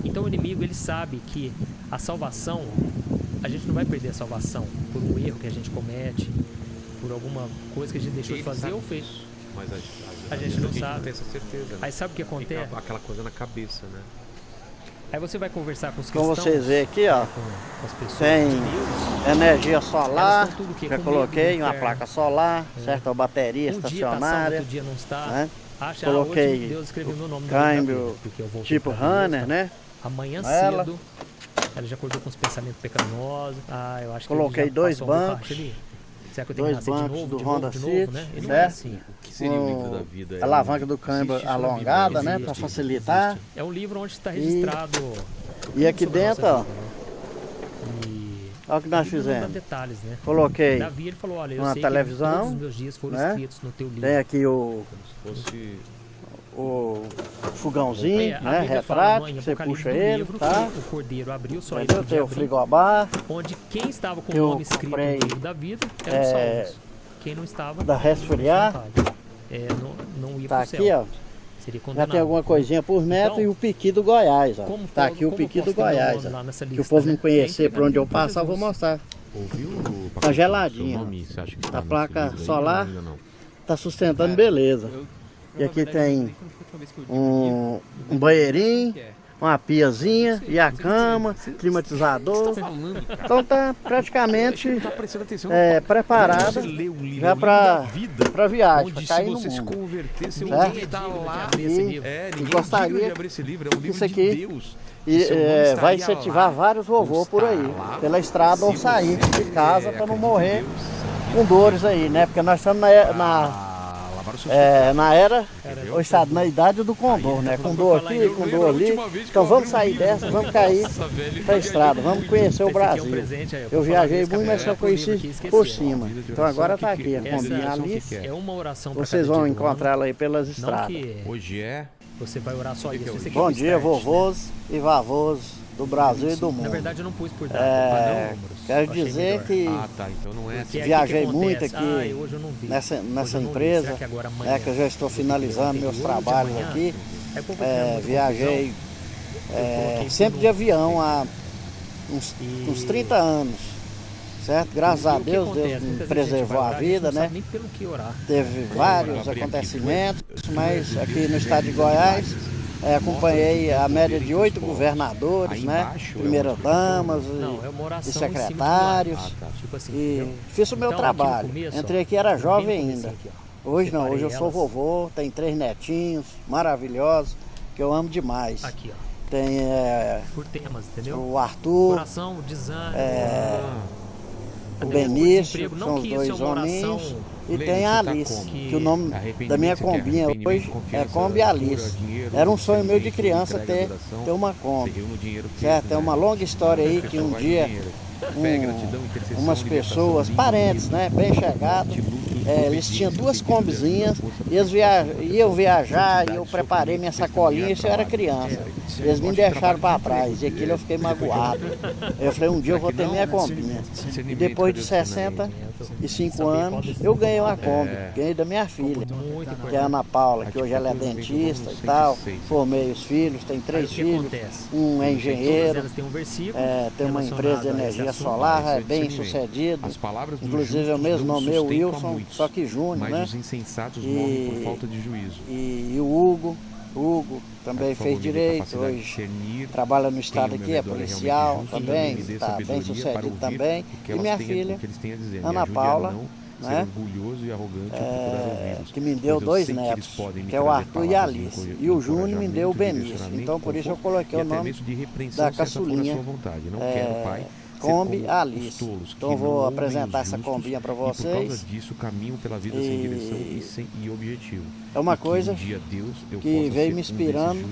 Então o inimigo, ele sabe que a salvação, a gente não vai perder a salvação por um erro que a gente comete, por alguma coisa que a gente deixou de fazer ou fez. Mas a gente não sabe. Não tem essa certeza, né? Aí sabe o que acontece? Fica aquela coisa na cabeça, né? Aí você vai conversar com os cristãos. Como vocês veem aqui, ó, tem energia solar, já coloquei uma placa solar, certo? A bateria estacionária, dia não está. Né? Coloquei câmbio tipo runner, né? Amanhã cedo, ela já acordou com os pensamentos pecaminosos. Eu acho que coloquei dois bancos. Será que eu tenho que nascer de novo, do Honda City, né? certo? Não é assim. O que seria o livro da vida? A alavanca do câmbio alongada, né? Para facilitar. É um livro onde está registrado. E aqui dentro, ó. Olha o que nós fizemos. Detalhes, né? Coloquei Davi, ele falou, olha, eu uma sei televisão, que todos os meus dias foram escritos no teu livro. Tem aqui o fogãozinho, né, retrátil, você puxa ele, tá? O cordeiro abriu, só ele tem o frigobar, onde quem estava com o nome escrito no livro da vida eram salvos. Quem não estava, da resfriar, não ia tá pro céu. Aqui, ó. Seria condenado. Já tem alguma coisinha por metro, então, e o piqui do Goiás, ó. Tá aqui o piqui do Goiás, ó. Que o povo não conhecer por onde eu passar, eu vou mostrar. Tá geladinho, ó. A placa solar tá sustentando beleza. E aqui tem um banheirinho, uma piazinha e a cama, climatizador. Então tá praticamente preparada já para viagem, para cair no mundo. E gostaria que isso aqui vai incentivar vários vovôs por aí, pela estrada ou sair de casa para não morrer com dores aí, né? Porque nós estamos na idade do condor, né? Com dor aqui, com dor ali. Então vamos sair dessa, vamos cair para a estrada, vamos conhecer o Brasil. Eu viajei muito, mas só conheci por cima. Então agora está aqui, a Combinha Alice. Vocês vão encontrá-la aí pelas estradas. Hoje é. Você vai orar só isso. Bom dia, vovôs e vavôs do Brasil e do mundo. Na verdade eu não pus por data. Quero dizer que então não é viajei muito aqui nessa empresa, que eu já estou finalizando meus trabalhos aqui. Viajei sempre de avião há uns 30 anos. Certo? Graças a Deus, Deus me preservou a vida, né? Teve vários acontecimentos, mas aqui no estado de Goiás acompanhei a média de 8 governadores, né? Primeiras damas e secretários. E fiz o meu trabalho. Entrei aqui, era jovem ainda. Hoje não, hoje eu sou vovô, tenho 3 netinhos maravilhosos, que eu amo demais. Aqui, ó. Tem por temas, entendeu? O Arthur, coração, desânimo, o Benício, são os 2 hominhos, e tem a Alice, que o nome da minha combinha hoje é Kombi Alice. Era um sonho meu de criança ter uma Kombi, certo? É uma longa história aí que um dia umas pessoas, parentes, né, bem chegados, eles tinham 2 combizinhas, eles iam viajar e eu preparei minha sacolinha, isso eu era criança. Eles me deixaram para trás e aquilo eu fiquei magoado. Eu falei, um dia eu vou ter minha combinha. E depois de 65 anos, eu ganhei uma Kombi, ganhei da minha filha, que é a Ana Paula, que hoje ela é dentista e tal. Formei os filhos, tem 3 filhos, um é engenheiro, tem uma empresa de energia solar, é bem sucedido. Inclusive eu mesmo nomei o Wilson, só que Júnior, né? E o Hugo também fez direito, hoje trabalha no estado aqui, é policial também, está bem sucedido também. E minha filha, Ana Paula, né? Que me deu 2 netos, que é o Arthur e a Alice. E o Júnior me deu o Benício. Então por isso eu coloquei o nome da caçulinha. Kombi Alice. Então vou apresentar essa combinha para vocês. Por causa disso, caminho pela vida sem direção e objetivo. É uma coisa que veio me inspirando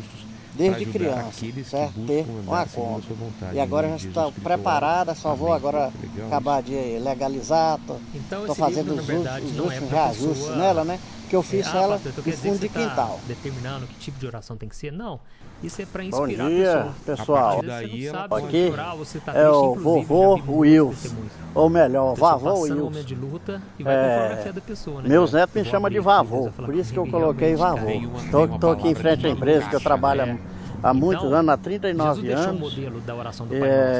desde criança, certo? Ter uma Kombi. E agora já está preparada, só vou agora acabar de legalizar. Estou fazendo os últimos reajustes nela, né? Que eu fiz ela em fundo de quintal. Determinando que tipo de oração tem que ser? Não. Isso é para inspirar. Bom dia, pessoal. Aqui é o vovô Wilson, ou melhor, o vavô Wilson. Meus netos me chamam de vavô, por isso que eu coloquei vavô. Estou aqui em frente à empresa que eu trabalho há muitos anos, há 39 anos.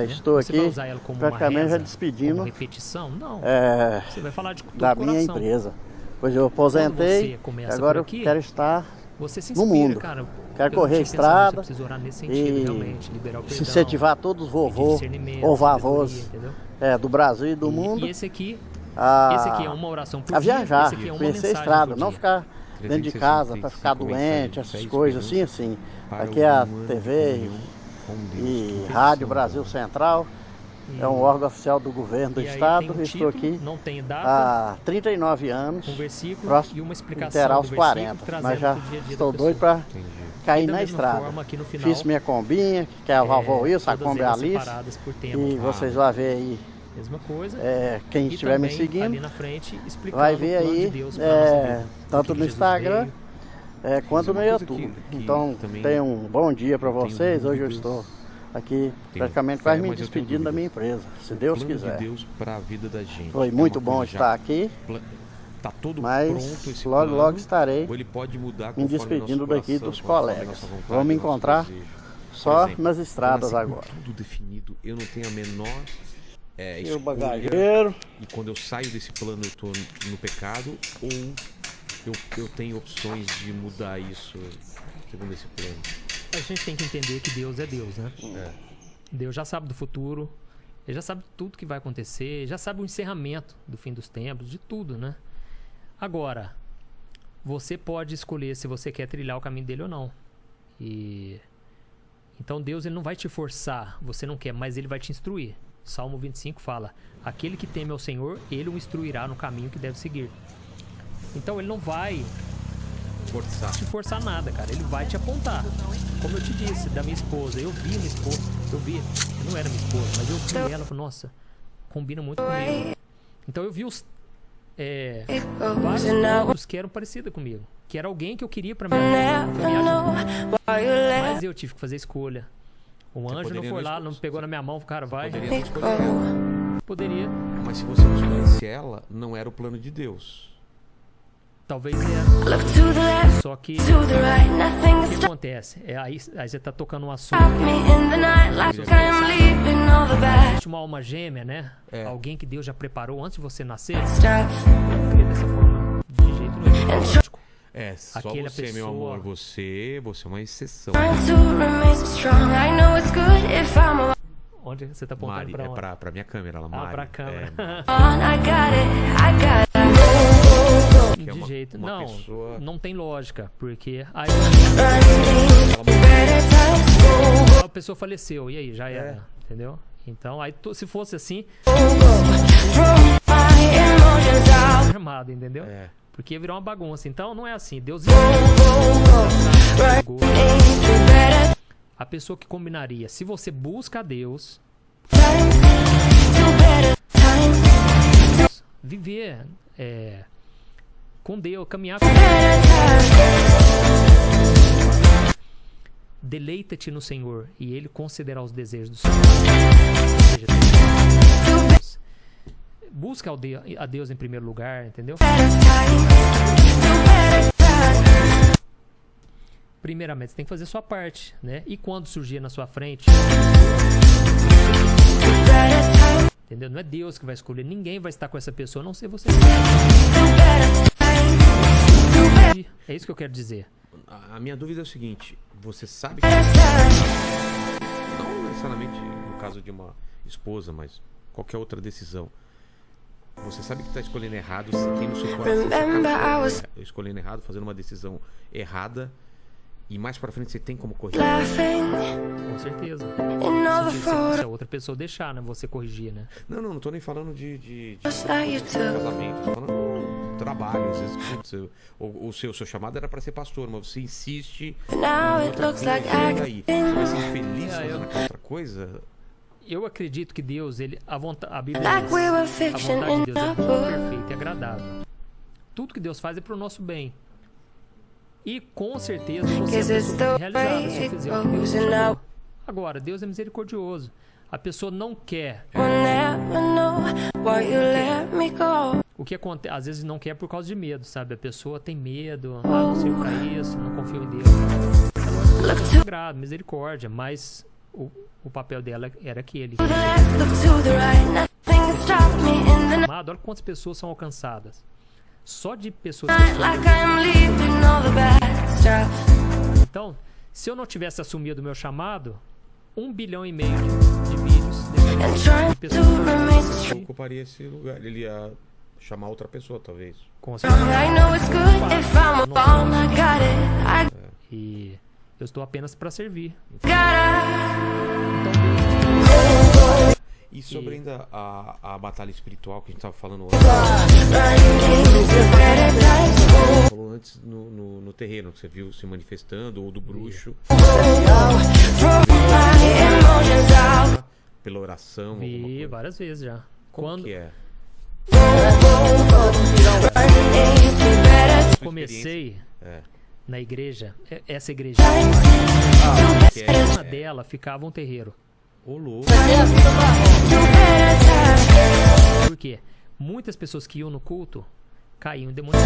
Estou aqui praticamente já despedindo da minha empresa. Pois eu aposentei, agora eu quero estar no mundo. Quero correr a estrada e incentivar todos os vovôs ou vavôs do Brasil e do mundo a viajar, conhecer a estrada, não ficar dentro de casa para ficar doente, essas coisas assim. Aqui é a TV e Rádio Brasil Central. É um órgão oficial do governo do estado. Estou aqui há 39 anos, próximo terá os 40. Mas já estou doido para cair na estrada. Fiz minha combinha, que é a vovó Wilson, a Kombi Alice. E vocês vão ver aí, quem estiver me seguindo, vai ver aí, tanto no Instagram quanto no YouTube. Então, tenham um bom dia para vocês. Hoje eu estou aqui praticamente quase me despedindo da minha empresa, se Deus quiser. Foi muito bom estar aqui, mas logo estarei me despedindo daqui dos colegas. Vamos me encontrar só nas estradas agora. Tudo definido, eu não tenho a menor e o bagageiro. E quando eu saio desse plano eu estou no pecado, ou eu tenho opções de mudar isso segundo esse plano. A gente tem que entender que Deus é Deus, né? Deus já sabe do futuro, Ele já sabe tudo que vai acontecer, já sabe o encerramento do fim dos tempos, de tudo, né? Agora, você pode escolher se você quer trilhar o caminho dele ou não. Então Deus, ele não vai te forçar, você não quer, mas ele vai te instruir. Salmo 25 fala: aquele que teme ao Senhor, ele o instruirá no caminho que deve seguir. Então ele não vai te forçar nada, cara. Ele vai te apontar. Como eu te disse, da minha esposa, eu vi minha esposa, eu não era minha esposa, mas eu vi ela e falei, nossa, combina muito comigo. Então eu vi vários pontos que eram parecidos comigo, que era alguém que eu queria pra minha vida. Mas eu tive que fazer escolha. O anjo não foi lá, não pegou na minha mão, cara, vai. Poderia. Mas se você não escolhesse ela, não era o plano de Deus. Talvez era. Só que o que acontece? Aí você tá tocando um assunto. Existe uma alma gêmea, né? Alguém que Deus já preparou antes de você nascer. Não cria dessa forma de jeito nenhum. Lógico. Só aquela você, meu amor, você é uma exceção. Onde você tá apontando? Pra onde? Pra minha câmera, ela Mari. Pra câmera. De jeito. Não, pessoa... não tem lógica, porque aí a pessoa faleceu, e aí, já era, entendeu? Então, aí se fosse assim, armado, entendeu? Porque ia virar uma bagunça. Então, não é assim. Deus a pessoa que combinaria, se você busca a Deus, viver com Deus, caminhar com Deus, deleita-te no Senhor e Ele concederá os desejos do Senhor. Ou seja, busca a Deus em primeiro lugar, entendeu? Primeiramente, você tem que fazer a sua parte, né? E quando surgir na sua frente, entendeu? Não é Deus que vai escolher, ninguém vai estar com essa pessoa, a não ser você. É isso que eu quero dizer. A minha dúvida é o seguinte: você sabe que, não necessariamente no caso de uma esposa, mas qualquer outra decisão, você sabe que está escolhendo errado, quem no seu coração escolhendo errado, fazendo uma decisão errada, e mais pra frente você tem como corrigir. Com certeza. Se a outra pessoa deixar, né? Você corrigir, né? Não tô nem falando de casamento, tô falando de trabalho. Às vezes, putz, o seu chamado era pra ser pastor, mas você insiste em outra coisa, e aí? Você vai ser infeliz fazendo aquela outra coisa? Eu acredito que Deus, a Bíblia diz, a vontade de Deus é boa, perfeita e agradável. Tudo que Deus faz é pro nosso bem. E com certeza você é realizada se eu fizer o que Deus chamou. Agora, Deus é misericordioso. A pessoa não quer. O que acontece? Às vezes não quer por causa de medo, sabe? A pessoa tem medo, não sei pra isso, não confio em Deus. Ela é sagrado, misericórdia, mas o papel dela era aquele. Amado, olha quantas pessoas são alcançadas. Só de pessoas que Então, se eu não tivesse assumido o meu chamado, 1,5 bilhão de vídeos de pessoas que ocuparia esse lugar. Ele ia chamar outra pessoa, talvez. Com certeza. E eu estou apenas para servir. E sobre ainda a batalha espiritual que a gente estava falando antes. Falou antes no terreno, que você viu se manifestando, ou do bruxo. Pela oração. Vi várias vezes já. Quando que é? Comecei na igreja, essa igreja. Uma dela ficava um terreiro. Ô, louco. Por quê? Muitas pessoas que iam no culto caíam em demônio.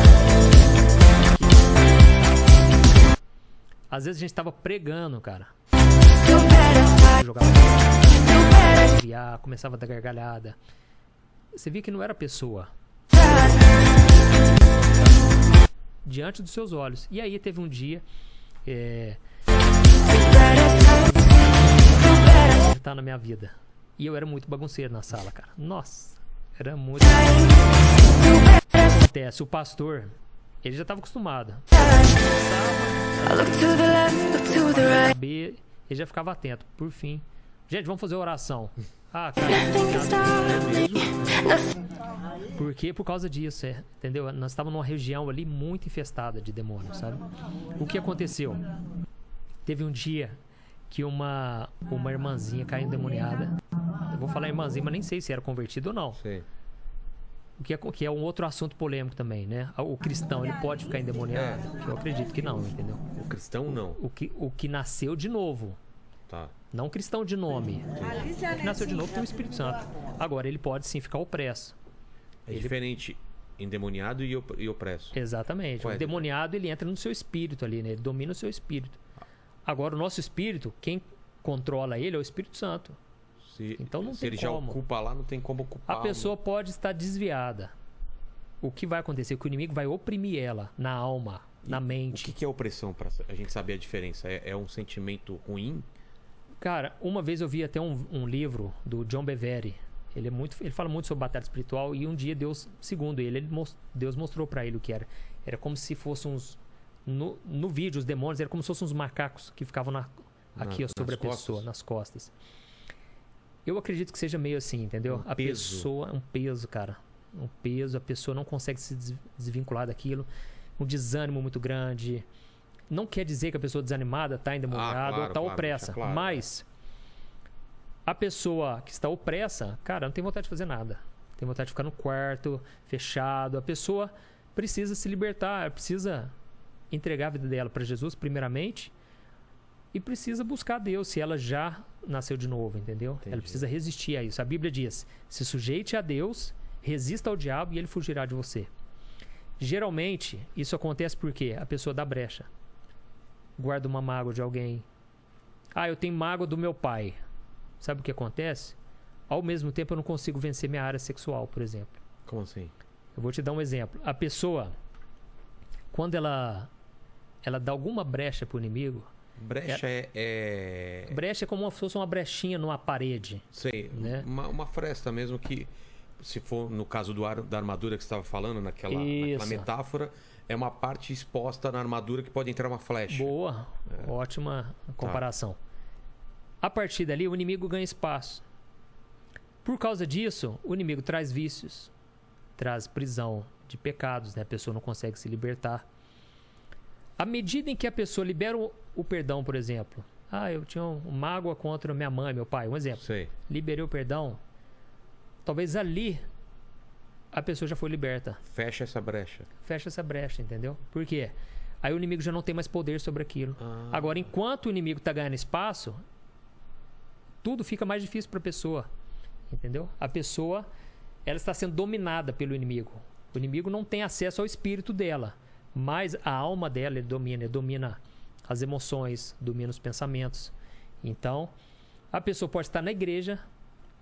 Às vezes a gente tava pregando, cara. Jogava, começava a dar gargalhada. Você via que não era pessoa. Diante dos seus olhos. E aí teve um dia Tá na minha vida. E eu era muito bagunceiro na sala, cara. Nossa, era muito. Acontece, o pastor, ele já estava acostumado. Ele já ficava atento. Por fim, gente, vamos fazer oração. Ah, cara, por quê? Por causa disso, entendeu? Nós estávamos numa região ali muito infestada de demônios, sabe? O que aconteceu? Teve um dia que uma irmãzinha caiu endemoniada. Eu vou falar irmãzinha, mas nem sei se era convertido ou não. Sim. O que é um outro assunto polêmico também, né? O cristão, ele pode ficar endemoniado? Eu acredito que não, entendeu? O cristão não. O que nasceu de novo. Tá. Não cristão de nome. O que nasceu de novo tem o Espírito Santo. Agora, ele pode sim ficar opresso. Diferente endemoniado e opresso. Exatamente. O endemoniado, ele entra no seu espírito ali, né? Ele domina o seu espírito. Agora, o nosso espírito, quem controla ele é o Espírito Santo. Então não tem como. Se ele já ocupa lá, não tem como ocupar. A pessoa pode estar desviada. O que vai acontecer? Que o inimigo vai oprimir ela na alma, na mente. O que é opressão, pra a gente saber a diferença? É um sentimento ruim? Cara, uma vez eu vi até um livro do John Bevere. Ele fala muito sobre batalha espiritual. E um dia Deus, segundo ele, Deus mostrou pra ele o que era. Era como se fossem uns... No vídeo, os demônios eram como se fossem uns macacos que ficavam aqui sobre a pessoa, nas costas. Eu acredito que seja meio assim, entendeu? A pessoa, um peso, cara. Um peso, a pessoa não consegue se desvincular daquilo. Um desânimo muito grande. Não quer dizer que a pessoa desanimada está endemoniada ou está opressa. Claro, mas a pessoa que está opressa, cara, não tem vontade de fazer nada. Tem vontade de ficar no quarto, fechado. A pessoa precisa se libertar, precisa entregar a vida dela para Jesus primeiramente e precisa buscar Deus se ela já nasceu de novo, entendeu? Entendi. Ela precisa resistir a isso. A Bíblia diz: se sujeite a Deus, resista ao diabo e ele fugirá de você. Geralmente, isso acontece porque a pessoa dá brecha. Guarda uma mágoa de alguém. Ah, eu tenho mágoa do meu pai. Sabe o que acontece? Ao mesmo tempo, eu não consigo vencer minha área sexual, por exemplo. Como assim? Eu vou te dar um exemplo. A pessoa, quando ela dá alguma brecha pro inimigo... Brecha Brecha é como se fosse uma brechinha numa parede. Sei, né? Uma fresta mesmo que, se for no caso da armadura que você estava falando, naquela metáfora, é uma parte exposta na armadura que pode entrar uma flecha. Boa, ótima comparação. Tá. A partir dali, o inimigo ganha espaço. Por causa disso, o inimigo traz vícios, traz prisão de pecados, né? A pessoa não consegue se libertar. À medida em que a pessoa libera o perdão, por exemplo. Ah, eu tinha uma mágoa contra minha mãe, meu pai, um exemplo. Sei. Liberei o perdão. Talvez ali a pessoa já foi liberta. Fecha essa brecha. Fecha essa brecha, entendeu? Por quê? Aí o inimigo já não tem mais poder sobre aquilo. Agora, enquanto o inimigo está ganhando espaço, tudo fica mais difícil para a pessoa. Entendeu? A pessoa, ela está sendo dominada pelo inimigo. O inimigo não tem acesso ao espírito dela. Mas a alma dela ele domina as emoções, domina os pensamentos. Então, a pessoa pode estar na igreja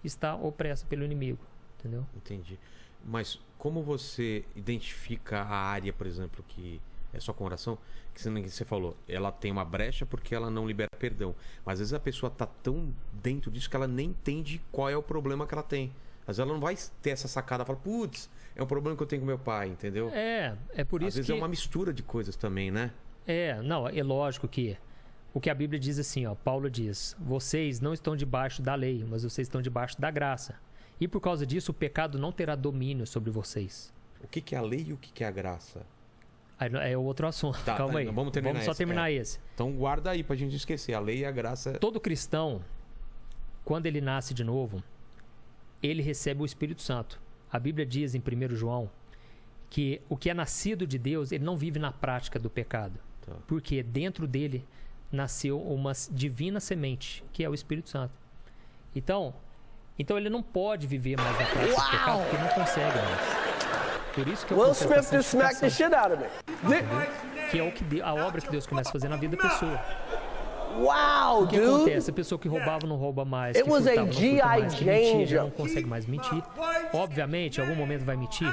e estar opressa pelo inimigo, entendeu? Entendi. Mas como você identifica a área, por exemplo, que é só com oração, que você falou, ela tem uma brecha porque ela não libera perdão. Mas às vezes a pessoa está tão dentro disso que ela nem entende qual é o problema que ela tem. Às vezes ela não vai ter essa sacada, fala, putz, é um problema que eu tenho com meu pai, entendeu? É por isso que... Às vezes é uma mistura de coisas também, né? Não, é lógico que o que a Bíblia diz assim, ó, Paulo diz, vocês não estão debaixo da lei, mas vocês estão debaixo da graça. E por causa disso, o pecado não terá domínio sobre vocês. O que é a lei e o que é a graça? É outro assunto, calma aí. Vamos só terminar esse. Então guarda aí pra gente esquecer, a lei e a graça... Todo cristão, quando ele nasce de novo, ele recebe o Espírito Santo. A Bíblia diz em 1 João que o que é nascido de Deus, ele não vive na prática do pecado. Tá. Porque dentro dele nasceu uma divina semente, que é o Espírito Santo. Então ele não pode viver mais na prática do pecado, porque ele não consegue mais. Por isso que Will Smith just smacked the shit out of me. Que é a obra que Deus começa a fazer na vida da pessoa. Wow, o que acontece? A pessoa que roubava não rouba mais. It was a G.I. Jane. Já não consegue mais mentir. Obviamente, em algum momento vai mentir.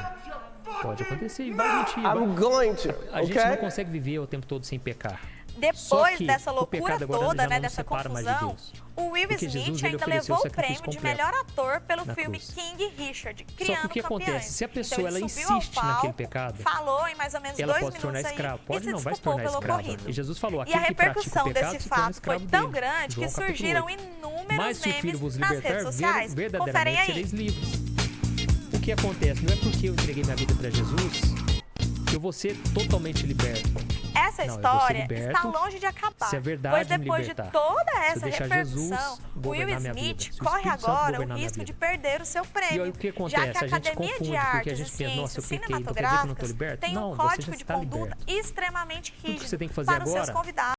Pode acontecer e vai mentir. I'm going to. A gente não consegue viver o tempo todo sem pecar. Depois dessa loucura toda, né, dessa confusão, o Will Smith ainda levou o prêmio de melhor ator pelo filme King Richard, Criando Só que o que acontece? Se a pessoa ela insiste naquele pecado, falou em mais ou menos ela 2 pode se tornar minutos escravo. aí, Pode e se não, vai se desculpou tornar pelo escrava. ocorrido. E Jesus falou, E a aquele que pratica o repercussão pecado desse se torna fato foi escravo tão dele. grande que João capítulo surgiram 8. inúmeros Mas se o Filho memes vos nas libertar, redes sociais. Conferem verdadeiramente aí. sereis livres. O que acontece? Não é porque eu entreguei minha vida para Jesus que eu vou ser totalmente liberto. Essa história está longe de acabar, se a verdade pois depois de toda essa repercussão, Will Smith corre agora o risco de perder o seu prêmio, e o que acontece? já que a Academia de Artes e Ciências Cinematográficas tem um código de conduta extremamente rígido para os seus convidados.